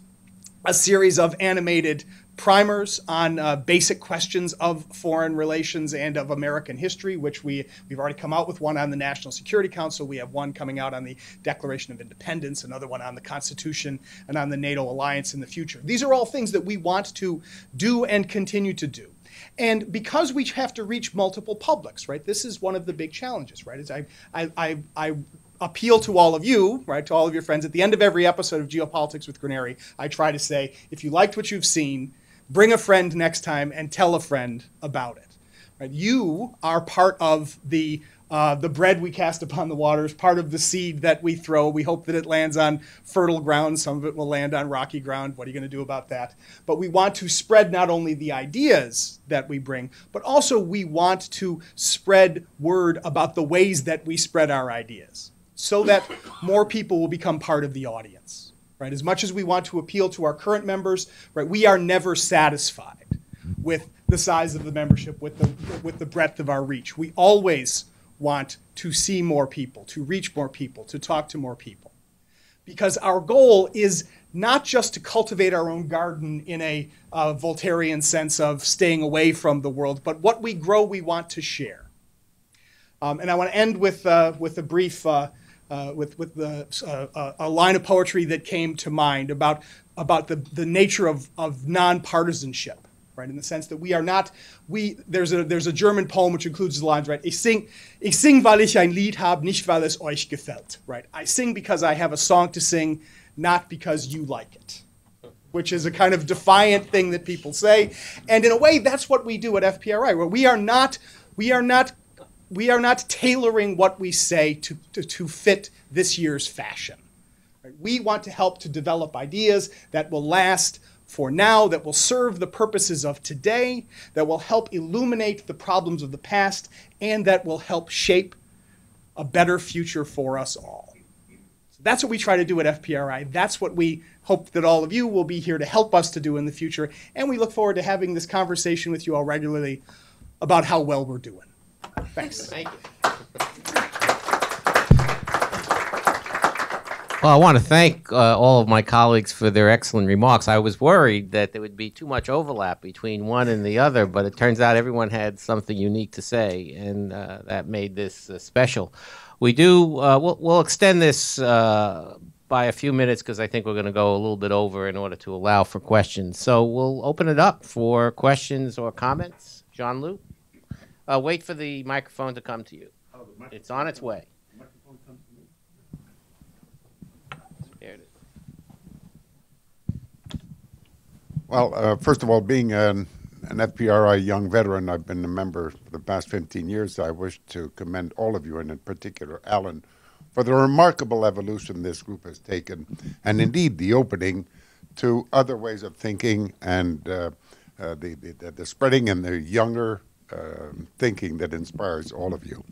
a series of animated primers on basic questions of foreign relations and of American history, which we've already come out with one on the National Security Council. We have one coming out on the Declaration of Independence, another one on the Constitution, and on the NATO alliance in the future. These are all things that we want to do and continue to do. And because we have to reach multiple publics, right, this is one of the big challenges, right, is I appeal to all of you, right, to all of your friends. At the end of every episode of Geopolitics with Granary, I try to say, if you liked what you've seen, bring a friend next time and tell a friend about it. Right? You are part of the bread we cast upon the waters, part of the seed that we throw. We hope that it lands on fertile ground. Some of it will land on rocky ground. What are you going to do about that? But we want to spread not only the ideas that we bring, but also we want to spread word about the ways that we spread our ideas, so that more people will become part of the audience, right? As much as we want to appeal to our current members, right, we are never satisfied with the size of the membership, with the breadth of our reach. We always want to see more people, to reach more people, to talk to more people. Because our goal is not just to cultivate our own garden in a Voltairean sense of staying away from the world, but what we grow, we want to share. And I want to end with a brief a line of poetry that came to mind about the nature of nonpartisanship, right? In the sense that we are not, there's a German poem which includes the lines, right? Ich sing, weil ich ein Lied hab, nicht weil es euch gefällt, right? I sing because I have a song to sing, not because you like it, which is a kind of defiant thing that people say. And in a way, that's what we do at FPRI, where we are not tailoring what we say to fit this year's fashion. Right? We want to help to develop ideas that will last for now, that will serve the purposes of today, that will help illuminate the problems of the past, and that will help shape a better future for us all. So that's what we try to do at FPRI. That's what we hope that all of you will be here to help us to do in the future. And we look forward to having this conversation with you all regularly about how well we're doing. Thanks. Thank you. Well, I want to thank all of my colleagues for their excellent remarks. I was worried that there would be too much overlap between one and the other, but it turns out everyone had something unique to say, and that made this special. We'll extend this by a few minutes because I think we're going to go a little bit over in order to allow for questions. So we'll open it up for questions or comments. Jean-Luc? Wait for the microphone to come to you. It's on its way. There it is. Well, first of all, being an FPRI young veteran, I've been a member for the past 15 years. I wish to commend all of you, and in particular Alan, for the remarkable evolution this group has taken, and indeed the opening to other ways of thinking and the spreading and the younger thinking that inspires all of you.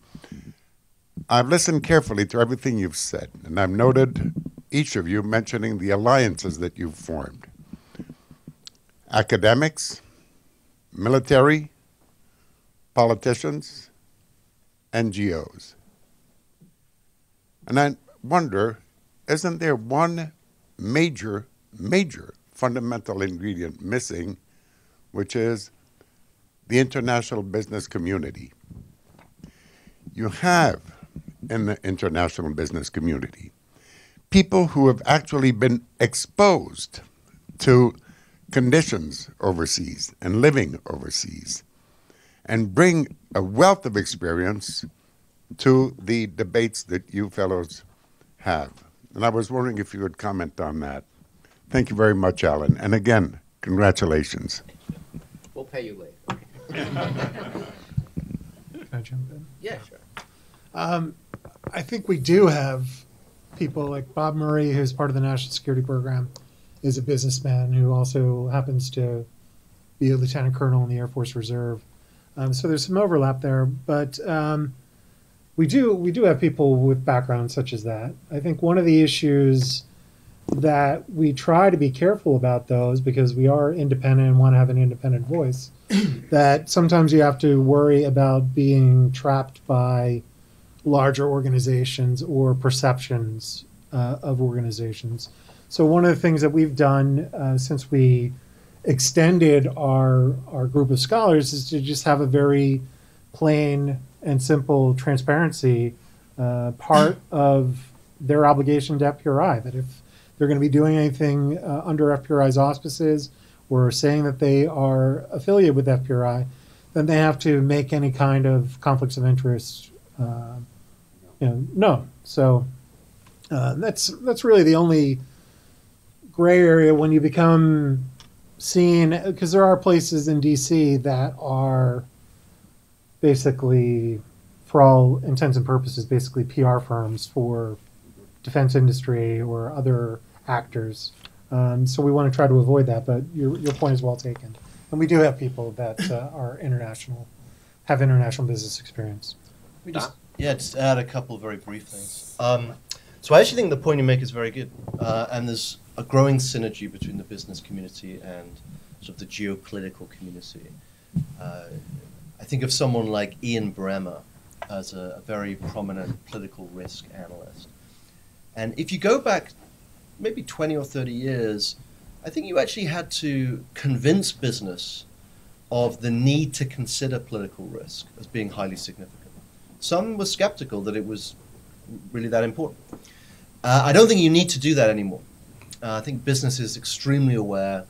I've listened carefully to everything you've said, and I've noted each of you mentioning the alliances that you've formed. Academics, military, politicians, NGOs. And I wonder, isn't there one major fundamental ingredient missing, which is the international business community? You have in the international business community people who have actually been exposed to conditions overseas and living overseas and bring a wealth of experience to the debates that you fellows have. And I was wondering if you would comment on that. Thank you very much, Alan. And again, congratulations. We'll pay you later. Can I jump in? Yeah, sure. I think we do have people like Bob Murray, who's part of the National Security Program, is a businessman who also happens to be a lieutenant colonel in the Air Force Reserve. So there's some overlap there. But We do have people with backgrounds such as that. I think one of the issues that we try to be careful about those, because we are independent and want to have an independent voice, that sometimes you have to worry about being trapped by larger organizations or perceptions of organizations. So one of the things that we've done since we extended our group of scholars is to just have a very plain and simple transparency part of their obligation to FPRI, that if they're going to be doing anything under FPRI's auspices or saying that they are affiliated with FPRI, then they have to make any kind of conflicts of interest known. So that's really the only gray area when you become seen, because there are places in DC that are basically, for all intents and purposes, basically PR firms for defense industry or other actors. So we want to try to avoid that, but your point is well taken. And we do have people that are international, have international business experience. Just add a couple of very brief things. So I actually think the point you make is very good, and there's a growing synergy between the business community and sort of the geopolitical community. I think of someone like Ian Bremmer as a very prominent political risk analyst. And if you go back maybe 20 or 30 years, I think you actually had to convince business of the need to consider political risk as being highly significant. Some were skeptical that it was really that important. I don't think you need to do that anymore. I think business is extremely aware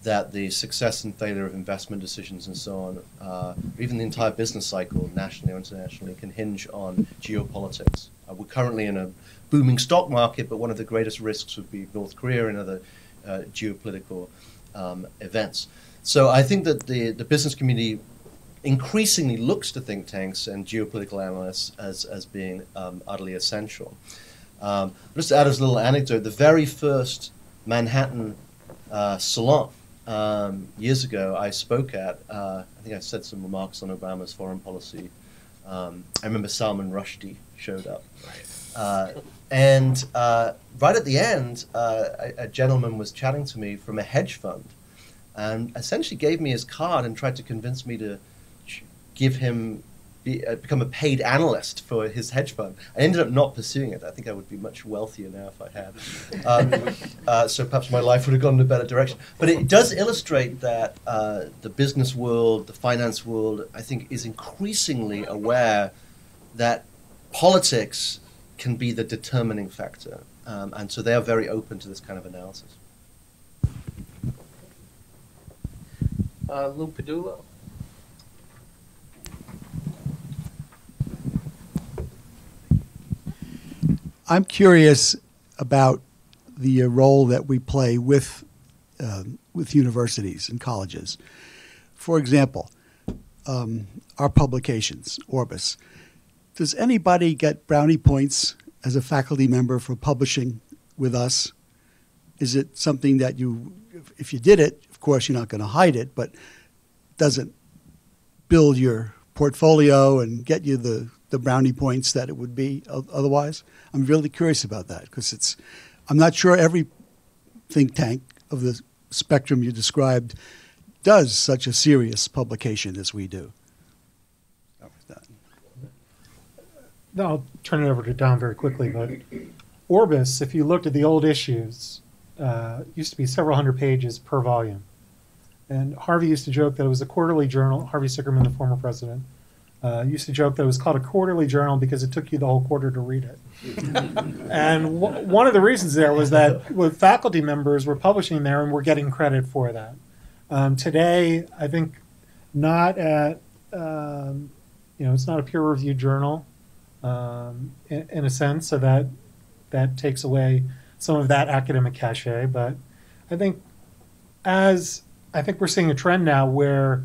that the success and failure of investment decisions and so on, or even the entire business cycle, nationally or internationally, can hinge on geopolitics. We're currently in a booming stock market, but one of the greatest risks would be North Korea and other geopolitical events. So I think that the business community increasingly looks to think tanks and geopolitical analysts as being utterly essential. Just to add as a little anecdote, the very first Manhattan salon years ago I spoke at, I think I said some remarks on Obama's foreign policy. I remember Salman Rushdie showed up. And right at the end, a gentleman was chatting to me from a hedge fund and essentially gave me his card and tried to convince me to give him become a paid analyst for his hedge fund. I ended up not pursuing it. I think I would be much wealthier now if I had. So perhaps my life would have gone in a better direction. But it does illustrate that the business world, the finance world, I think is increasingly aware that politics can be the determining factor. And so they are very open to this kind of analysis. Lou Padula. I'm curious about the role that we play with universities and colleges. For example, our publications, Orbis. Does anybody get brownie points as a faculty member for publishing with us? Is it something that you, if you did it, of course you're not going to hide it, but doesn't build your portfolio and get you the brownie points that it would be otherwise? I'm really curious about that because I'm not sure every think tank of the spectrum you described does such a serious publication as we do. I'll turn it over to Don very quickly, but Orbis, if you looked at the old issues, used to be several hundred pages per volume. And Harvey used to joke that it was a quarterly journal. Harvey Sickerman, the former president, used to joke that it was called a quarterly journal because it took you the whole quarter to read it. And one of the reasons there was that with faculty members were publishing there and were getting credit for that. Today, I think not at, it's not a peer-reviewed journal in a sense, so that takes away some of that academic cachet. But I think we're seeing a trend now where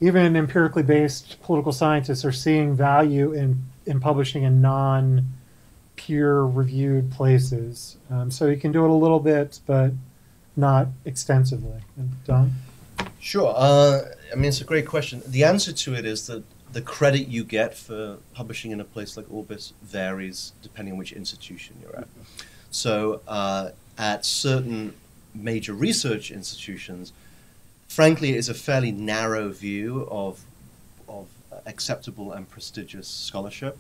even empirically based political scientists are seeing value in publishing in non-peer-reviewed places. So you can do it a little bit, but not extensively. Don? Sure. It's a great question. The answer to it is that The credit you get for publishing in a place like Orbis varies depending on which institution you're at. So at certain major research institutions, frankly, it is a fairly narrow view of acceptable and prestigious scholarship.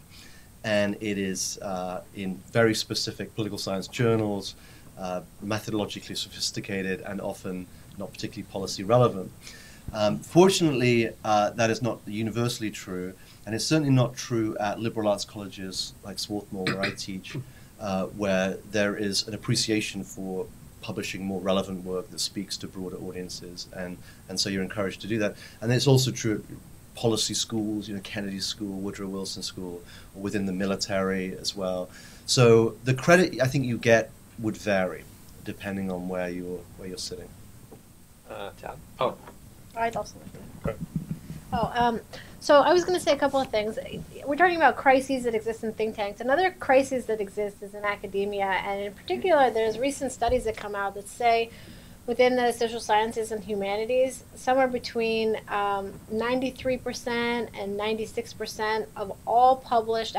And it is in very specific political science journals, methodologically sophisticated, and often not particularly policy relevant. Fortunately, that is not universally true, and it's certainly not true at liberal arts colleges like Swarthmore, where I teach, where there is an appreciation for publishing more relevant work that speaks to broader audiences, and so you're encouraged to do that. And it's also true at policy schools, Kennedy School, Woodrow Wilson School, or within the military as well. So the credit I think you get would vary depending on where you're sitting. Tom. Oh. I'd also like to. So I was going to say a couple of things. We're talking about crises that exist in think tanks. Another crisis that exists is in academia, and in particular, there's recent studies that come out that say within the social sciences and humanities, somewhere between 93% and 96% of all published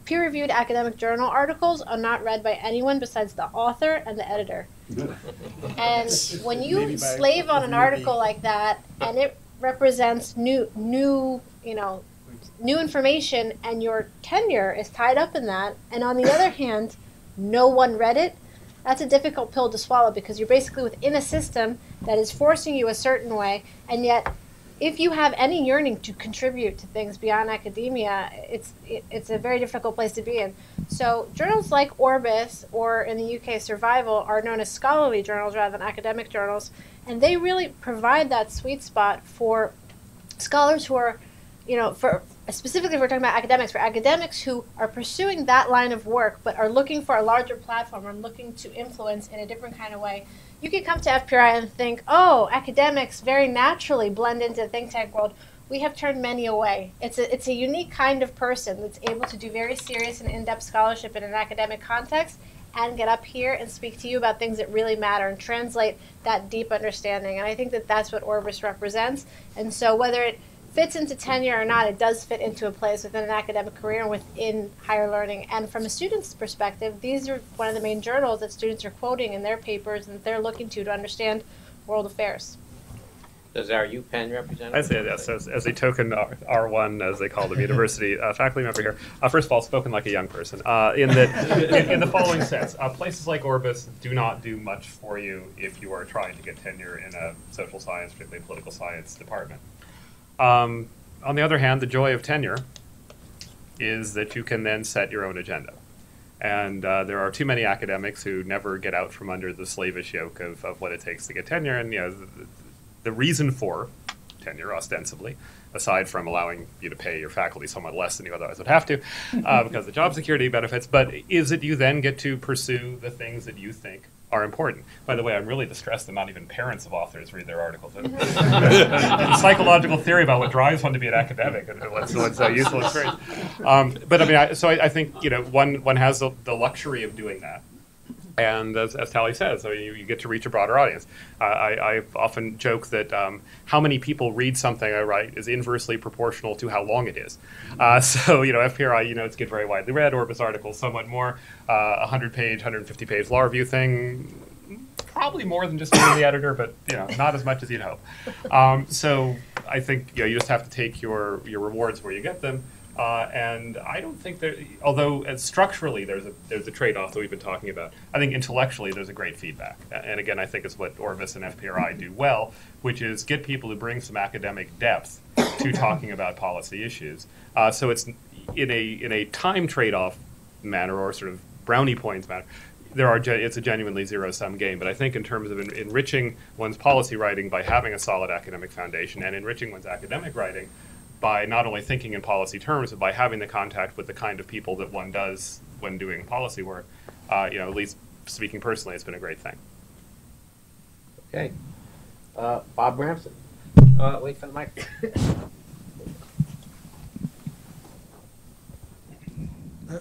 peer-reviewed academic journal articles are not read by anyone besides the author and the editor. And when you slave on an article like that, and it represents new information, and your tenure is tied up in that, and on the other hand, no one read it, that's a difficult pill to swallow, because you're basically within a system that is forcing you a certain way, and yet if you have any yearning to contribute to things beyond academia, it's a very difficult place to be in. So journals like Orbis, or in the UK Survival, are known as scholarly journals rather than academic journals, and they really provide that sweet spot for scholars who are, specifically if we're talking about academics, for academics who are pursuing that line of work but are looking for a larger platform or looking to influence in a different kind of way. You could come to FPRI and think, oh, academics very naturally blend into the think tank world. We have turned many away. It's a unique kind of person that's able to do very serious and in-depth scholarship in an academic context and get up here and speak to you about things that really matter and translate that deep understanding. And I think that that's what Orbis represents. And so whether it fits into tenure or not, it does fit into a place within an academic career and within higher learning. And from a student's perspective, these are one of the main journals that students are quoting in their papers and that they're looking to understand world affairs. Does our UPenn represent? I say yes, as a token R1, as they call them, university faculty member here. First of all, spoken like a young person, in the following sense. Places like Orbis do not do much for you if you are trying to get tenure in a social science, particularly political science department. On the other hand, the joy of tenure is that you can then set your own agenda. And there are too many academics who never get out from under the slavish yoke of what it takes to get tenure. And the reason for tenure, ostensibly, aside from allowing you to pay your faculty somewhat less than you otherwise would have to, because of job security benefits, but is that you then get to pursue the things that you think are important. By the way, I'm really distressed that not even parents of authors read their articles. Psychological theory about what drives one to be an academic and what's a useful experience. But I mean, I think one has the luxury of doing that. And as Tally says, so you get to reach a broader audience. I often joke that how many people read something I write is inversely proportional to how long it is. So FPRI, it's get very widely read. Orbis articles, somewhat more. 100-page, 150-page law review thing, probably more than just being the editor, but not as much as you'd hope. So I think you just have to take your rewards where you get them. And I don't think although structurally there's a trade-off that we've been talking about, I think intellectually there's a great feedback. And again, I think it's what Orbis and FPRI do well, which is get people to bring some academic depth to talking about policy issues. So it's in a time trade-off manner, or sort of brownie points manner. It's a genuinely zero-sum game, but I think in terms of enriching one's policy writing by having a solid academic foundation and enriching one's academic writing by not only thinking in policy terms, but by having the contact with the kind of people that one does when doing policy work, at least speaking personally, it's been a great thing. Okay. Bob Ramsey. Wait for the mic.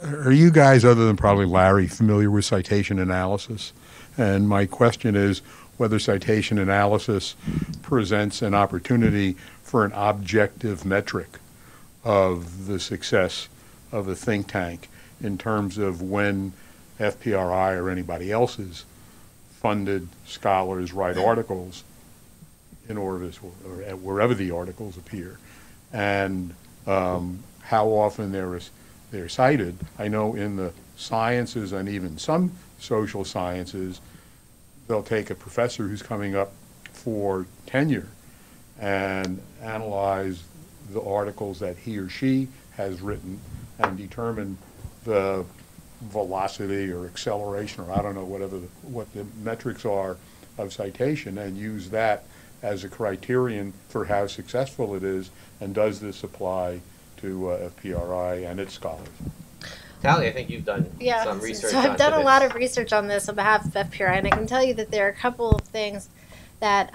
Are you guys, other than probably Larry, familiar with citation analysis? And my question is whether citation analysis presents an opportunity for an objective metric of the success of a think tank in terms of when FPRI or anybody else's funded scholars write articles in Orbis or wherever the articles appear, and how often they're cited. I know in the sciences and even some social sciences, they'll take a professor who's coming up for tenure and analyze the articles that he or she has written and determine the velocity or acceleration, or I don't know, what the metrics are of citation, and use that as a criterion for how successful it is, and does this apply to FPRI and its scholars? Tally, I think you've done some research so I've done a lot of research on this on behalf of FPRI, and I can tell you that there are a couple of things that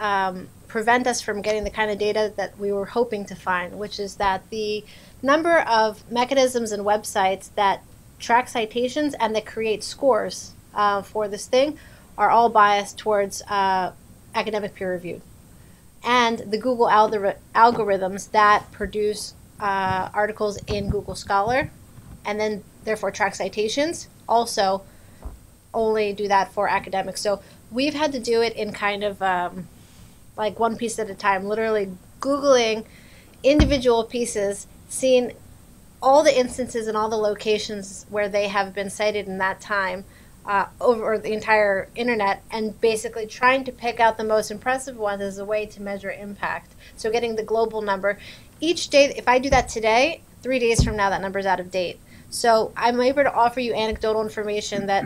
prevent us from getting the kind of data that we were hoping to find, which is that the number of mechanisms and websites that track citations and that create scores for this thing are all biased towards academic peer review. And the Google algorithms that produce articles in Google Scholar and then therefore track citations also only do that for academics. So we've had to do it in kind of like one piece at a time, literally Googling individual pieces, seeing all the instances and all the locations where they have been cited in that time over the entire internet, and basically trying to pick out the most impressive ones as a way to measure impact. So getting the global number. Each day, if I do that today, 3 days from now, that number's out of date. So I'm able to offer you anecdotal information that,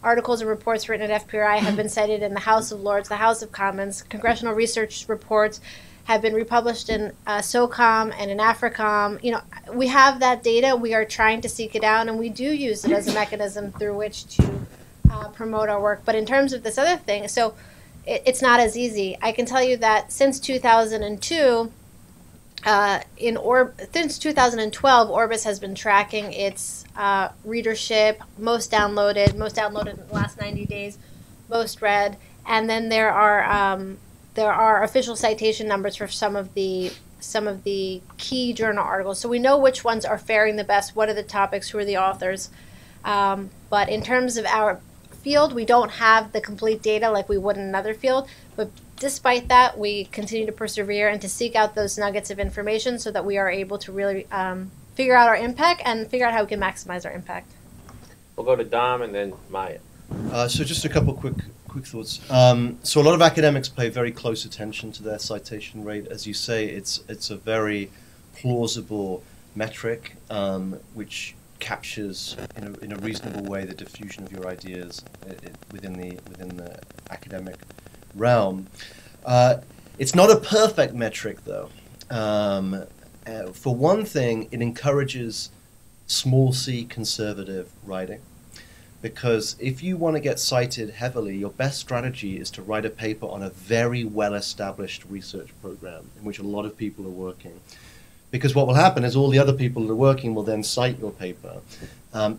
articles and reports written at FPRI have been cited in the House of Lords, the House of Commons. Congressional research reports have been republished in SOCOM and in AFRICOM. We have that data. We are trying to seek it out, and we do use it as a mechanism through which to promote our work. But in terms of this other thing, so it's not as easy. I can tell you that since 2002, since 2012, Orbis has been tracking its readership, most downloaded in the last 90 days, most read, and then there are official citation numbers for some of the key journal articles. So we know which ones are faring the best, what are the topics, who are the authors. But in terms of our field, we don't have the complete data like we would in another field. But despite that, we continue to persevere and to seek out those nuggets of information so that we are able to really figure out our impact and figure out how we can maximize our impact. We'll go to Dom and then Maya. So just a couple quick thoughts. So a lot of academics pay very close attention to their citation rate. As you say, it's a very plausible metric which captures in a reasonable way the diffusion of your ideas within the academic realm. It's not a perfect metric, though. For one thing, it encourages small c conservative writing. Because if you want to get cited heavily, your best strategy is to write a paper on a very well-established research program in which a lot of people are working. Because what will happen is all the other people that are working will then cite your paper.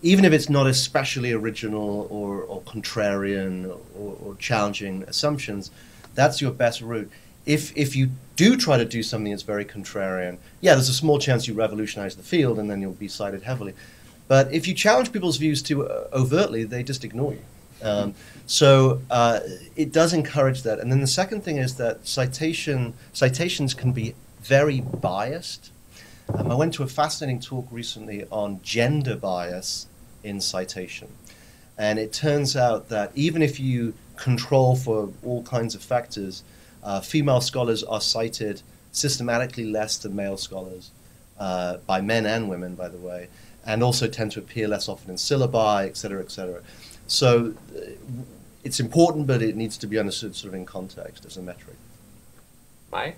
Even if it's not especially original or contrarian or challenging assumptions, that's your best route. If you do try to do something that's very contrarian, there's a small chance you revolutionize the field and then you'll be cited heavily. But if you challenge people's views too overtly, they just ignore you. So it does encourage that. And then the second thing is that citations can be very biased. I went to a fascinating talk recently on gender bias in citation. And it turns out that even if you control for all kinds of factors, female scholars are cited systematically less than male scholars, by men and women, by the way, and also tend to appear less often in syllabi, et cetera, et cetera. So it's important, but it needs to be understood sort of in context as a metric. Maya?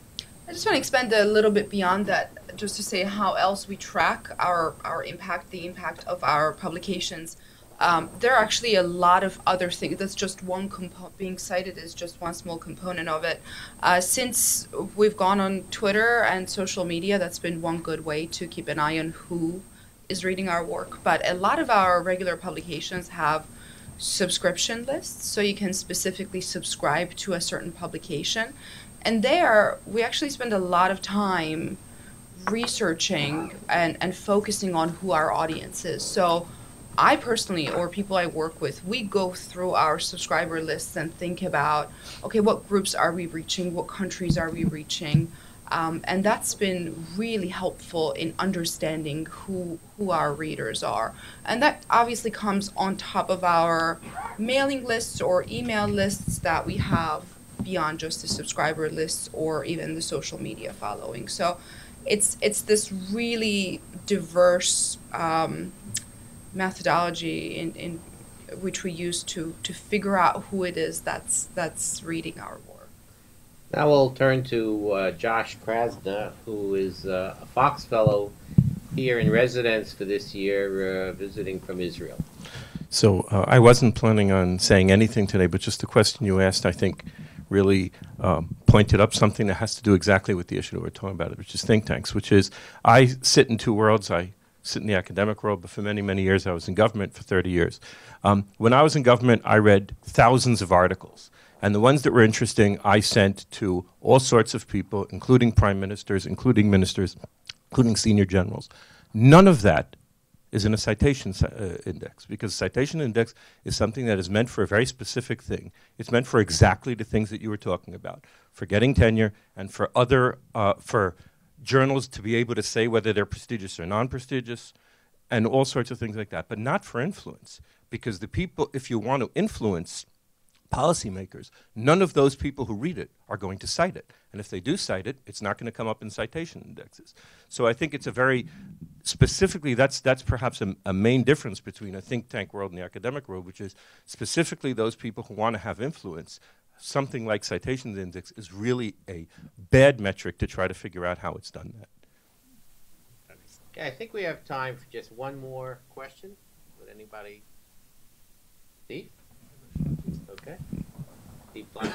I just want to expand a little bit beyond that, just to say how else we track our impact, the impact of our publications. There are actually a lot of other things. That's just one component. Being cited is just one small component of it. Since we've gone on Twitter and social media, that's been one good way to keep an eye on who is reading our work. But a lot of our regular publications have subscription lists, so you can specifically subscribe to a certain publication. And there, we actually spend a lot of time researching and focusing on who our audience is. So I personally, or people I work with, we go through our subscriber lists and think about, okay, what groups are we reaching? What countries are we reaching? And that's been really helpful in understanding who our readers are. And that obviously comes on top of our mailing lists or email lists that we have beyond just the subscriber lists or even the social media following. So it's this really diverse methodology in which we use to figure out who it is that's reading our work. Now we'll turn to Josh Krasna, who is a Fox Fellow here in residence for this year, visiting from Israel. So I wasn't planning on saying anything today, but just the question you asked, I think, really pointed up something that has to do exactly with the issue that we're talking about, which is think tanks, which is I sit in two worlds. I sit in the academic world, but for many, many years I was in government for 30 years. When I was in government, I read thousands of articles. And the ones that were interesting, I sent to all sorts of people, including prime ministers, including ministers, including senior generals. None of that is in a citation index, because citation index is something that is meant for a very specific thing. It's meant for exactly the things that you were talking about, for getting tenure and for other, for journals to be able to say whether they're prestigious or non-prestigious and all sorts of things like that, but not for influence. Because the people, if you want to influence policymakers, none of those people who read it are going to cite it. And if they do cite it, it's not going to come up in citation indexes. So I think it's a very, specifically, that's perhaps a main difference between a think tank world and the academic world, which is specifically those people who want to have influence. Something like citations index is really a bad metric to try to figure out how it's done that. Okay, I think we have time for just one more question. Would anybody? Steve? Okay. Steve Blank.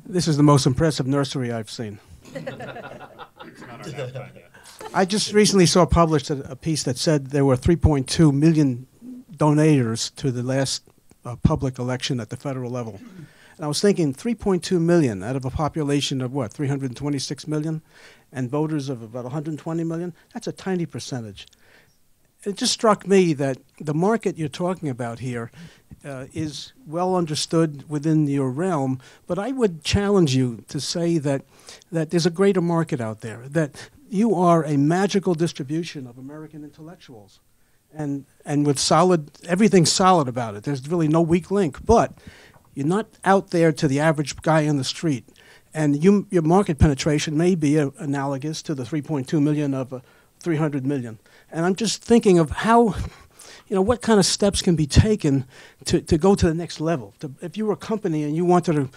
This is the most impressive nursery I've seen. I just recently saw published a piece that said there were 3.2 million donators to the last public election at the federal level. And I was thinking 3.2 million out of a population of what, 326 million, and voters of about 120 million? That's a tiny percentage. It just struck me that the market you're talking about here is well understood within your realm, but I would challenge you to say that there's a greater market out there, that you are a magical distribution of American intellectuals. And with solid, everything's solid about it. There's really no weak link, but you're not out there to the average guy in the street. And your market penetration may be analogous to the 3.2 million of 300 million. And I'm just thinking of how, what kind of steps can be taken to go to the next level. If you were a company and you wanted to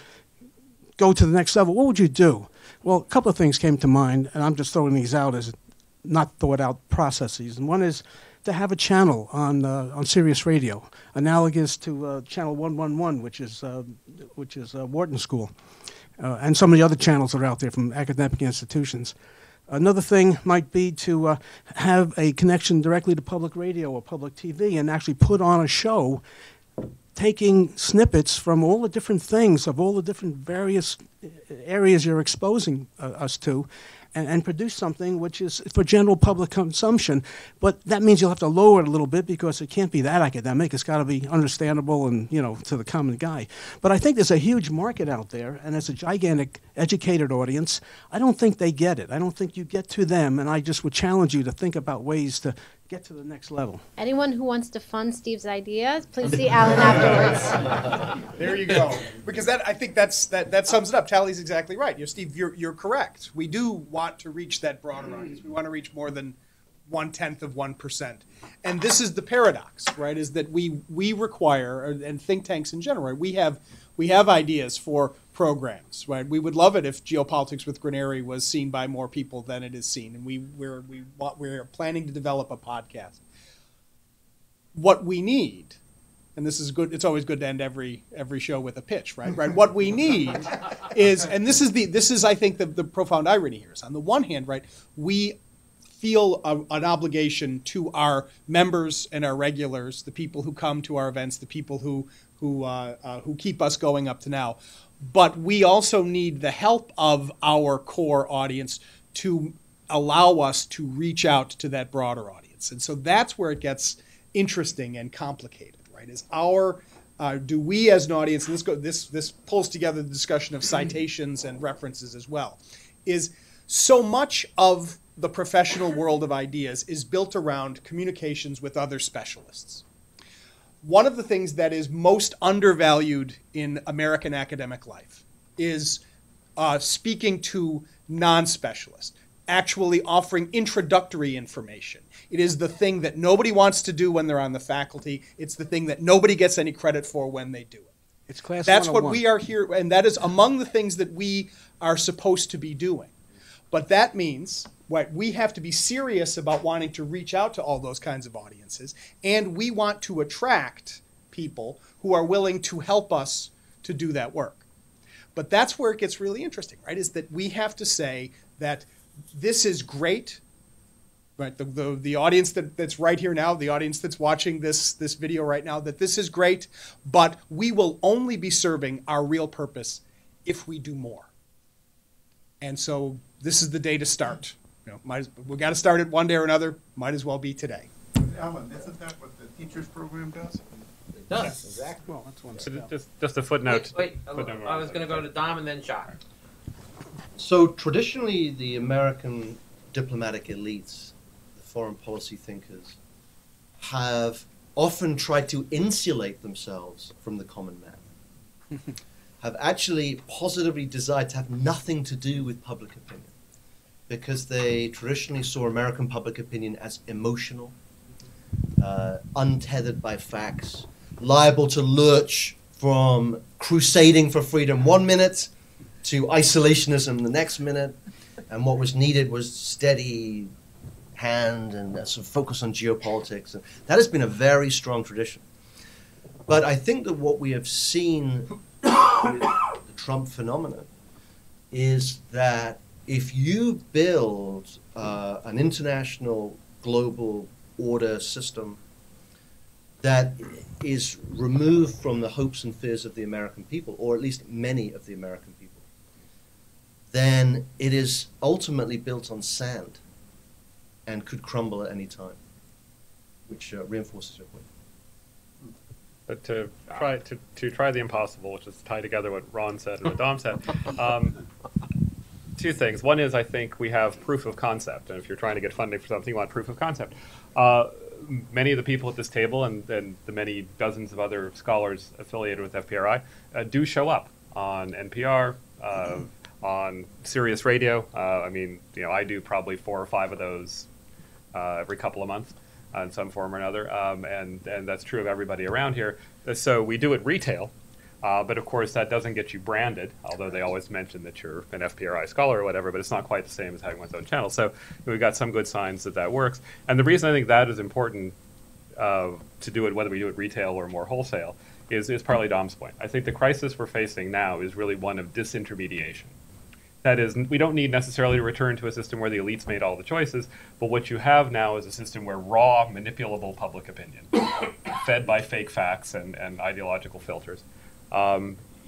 go to the next level, what would you do? Well, a couple of things came to mind, and I'm just throwing these out as not thought out processes. And one is to have a channel on Sirius Radio, analogous to Channel 111, which is Wharton School, and some of the other channels that are out there from academic institutions. Another thing might be to have a connection directly to public radio or public TV and actually put on a show taking snippets from all the different things of all the different various areas you're exposing us to and produce something which is for general public consumption. But that means you'll have to lower it a little bit because it can't be that academic. It's got to be understandable and, to the common guy. But I think there's a huge market out there, and there's a gigantic educated audience. I don't think they get it. I don't think you get to them, and I just would challenge you to think about ways to get to the next level. Anyone who wants to fund Steve's ideas, please see Alan afterwards. There you go. Because I think that sums it up. Tally's exactly right. Steve, you're correct. We do want to reach that broader audience. We want to reach more than 0.1%. And this is the paradox, right? Is that we require, and think tanks in general, right? We have ideas for programs, right? We would love it if Geopolitics with Granary was seen by more people than it is seen, and we're planning to develop a podcast. What we need, and this is good. It's always good to end every show with a pitch, right? Right. What we need is, and this is I think the profound irony here is, on the one hand, right, we feel an obligation to our members and our regulars, the people who come to our events, the people who who keep us going up to now. But we also need the help of our core audience to allow us to reach out to that broader audience. And so that's where it gets interesting and complicated, right? Is do we as an audience, and this pulls together the discussion of citations and references as well, is so much of the professional world of ideas is built around communications with other specialists. One of the things that is most undervalued in American academic life is speaking to non-specialists, actually offering introductory information. It is the thing that nobody wants to do when they're on the faculty. It's the thing that nobody gets any credit for when they do it. It's class That's what 101. we are here, and that is among the things that we are supposed to be doing. But that means we have to be serious about wanting to reach out to all those kinds of audiences, and we want to attract people who are willing to help us to do that work. But that's where it gets really interesting, right? Is that we have to say that this is great, right? The audience that's right here now, the audience that's watching this video right now, that this is great, but we will only be serving our real purpose if we do more. And so this is the day to start. We got to start it one day or another. Might as well be today. Alan, isn't that what the teachers program does? It does, exactly. Well, that's one So step. just a footnote. Wait, I was going to go to Dom and then Jacques. So traditionally, the American diplomatic elites, the foreign policy thinkers, have often tried to insulate themselves from the common man, have actually positively desired to have nothing to do with public opinion, because they traditionally saw American public opinion as emotional, untethered by facts, liable to lurch from crusading for freedom one minute to isolationism the next minute, and what was needed was steady hand and sort of focus on geopolitics. And that has been a very strong tradition. But I think that what we have seen with the Trump phenomenon is that if you build an international global order system that is removed from the hopes and fears of the American people, or at least many of the American people, then it is ultimately built on sand and could crumble at any time, which reinforces your point. But to try the impossible, which is to tie together what Ron said and what Dom said, two things. One is I think we have proof of concept, and if you're trying to get funding for something, you want proof of concept. Many of the people at this table and the many dozens of other scholars affiliated with FPRI do show up on NPR, on Sirius Radio. I do probably 4 or 5 of those every couple of months in some form or another, and that's true of everybody around here. So we do it retail, but of course that doesn't get you branded, although they always mention that you're an FPRI scholar or whatever, but it's not quite the same as having one's own channel. So we've got some good signs that works. And the reason I think that is important to do it, whether we do it retail or more wholesale, is partly Dom's point. I think the crisis we're facing now is really one of disintermediation. That is, we don't need necessarily to return to a system where the elites made all the choices, but what you have now is a system where raw, manipulable public opinion, fed by fake facts and ideological filters,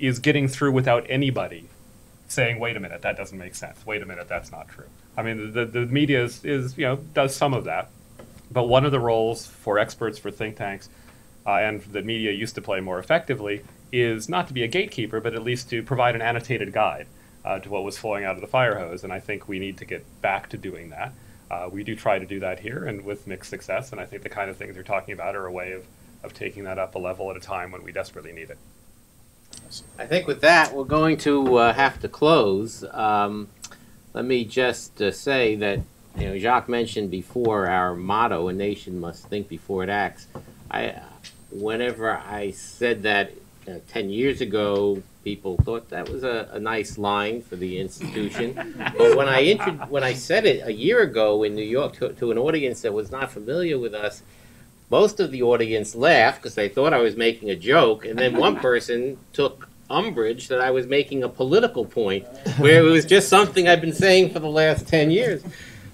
is getting through without anybody saying, wait a minute, that doesn't make sense. Wait a minute, that's not true. I mean, the media does some of that, but one of the roles for experts, for think tanks, and the media used to play more effectively, is not to be a gatekeeper, but at least to provide an annotated guide to what was flowing out of the fire hose, and I think we need to get back to doing that. We do try to do that here, and with mixed success, and I think the kind of things you're talking about are a way of taking that up a level at a time when we desperately need it. I think with that, we're going to have to close. Let me just say that Jacques mentioned before our motto, "A nation must think before it acts." Whenever I said that 10 years ago, people thought that was a nice line for the institution. But when I said it a year ago in New York to an audience that was not familiar with us, most of the audience laughed because they thought I was making a joke, and then one person took umbrage that I was making a political point, where it was just something I've been saying for the last 10 years.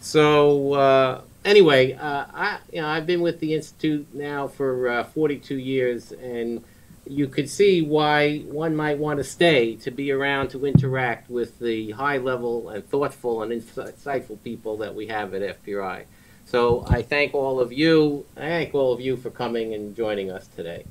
So anyway, I've been with the Institute now for 42 years, and you could see why one might want to stay, to be around, to interact with the high-level and thoughtful and insightful people that we have at FPRI. So I thank all of you. I thank all of you for coming and joining us today.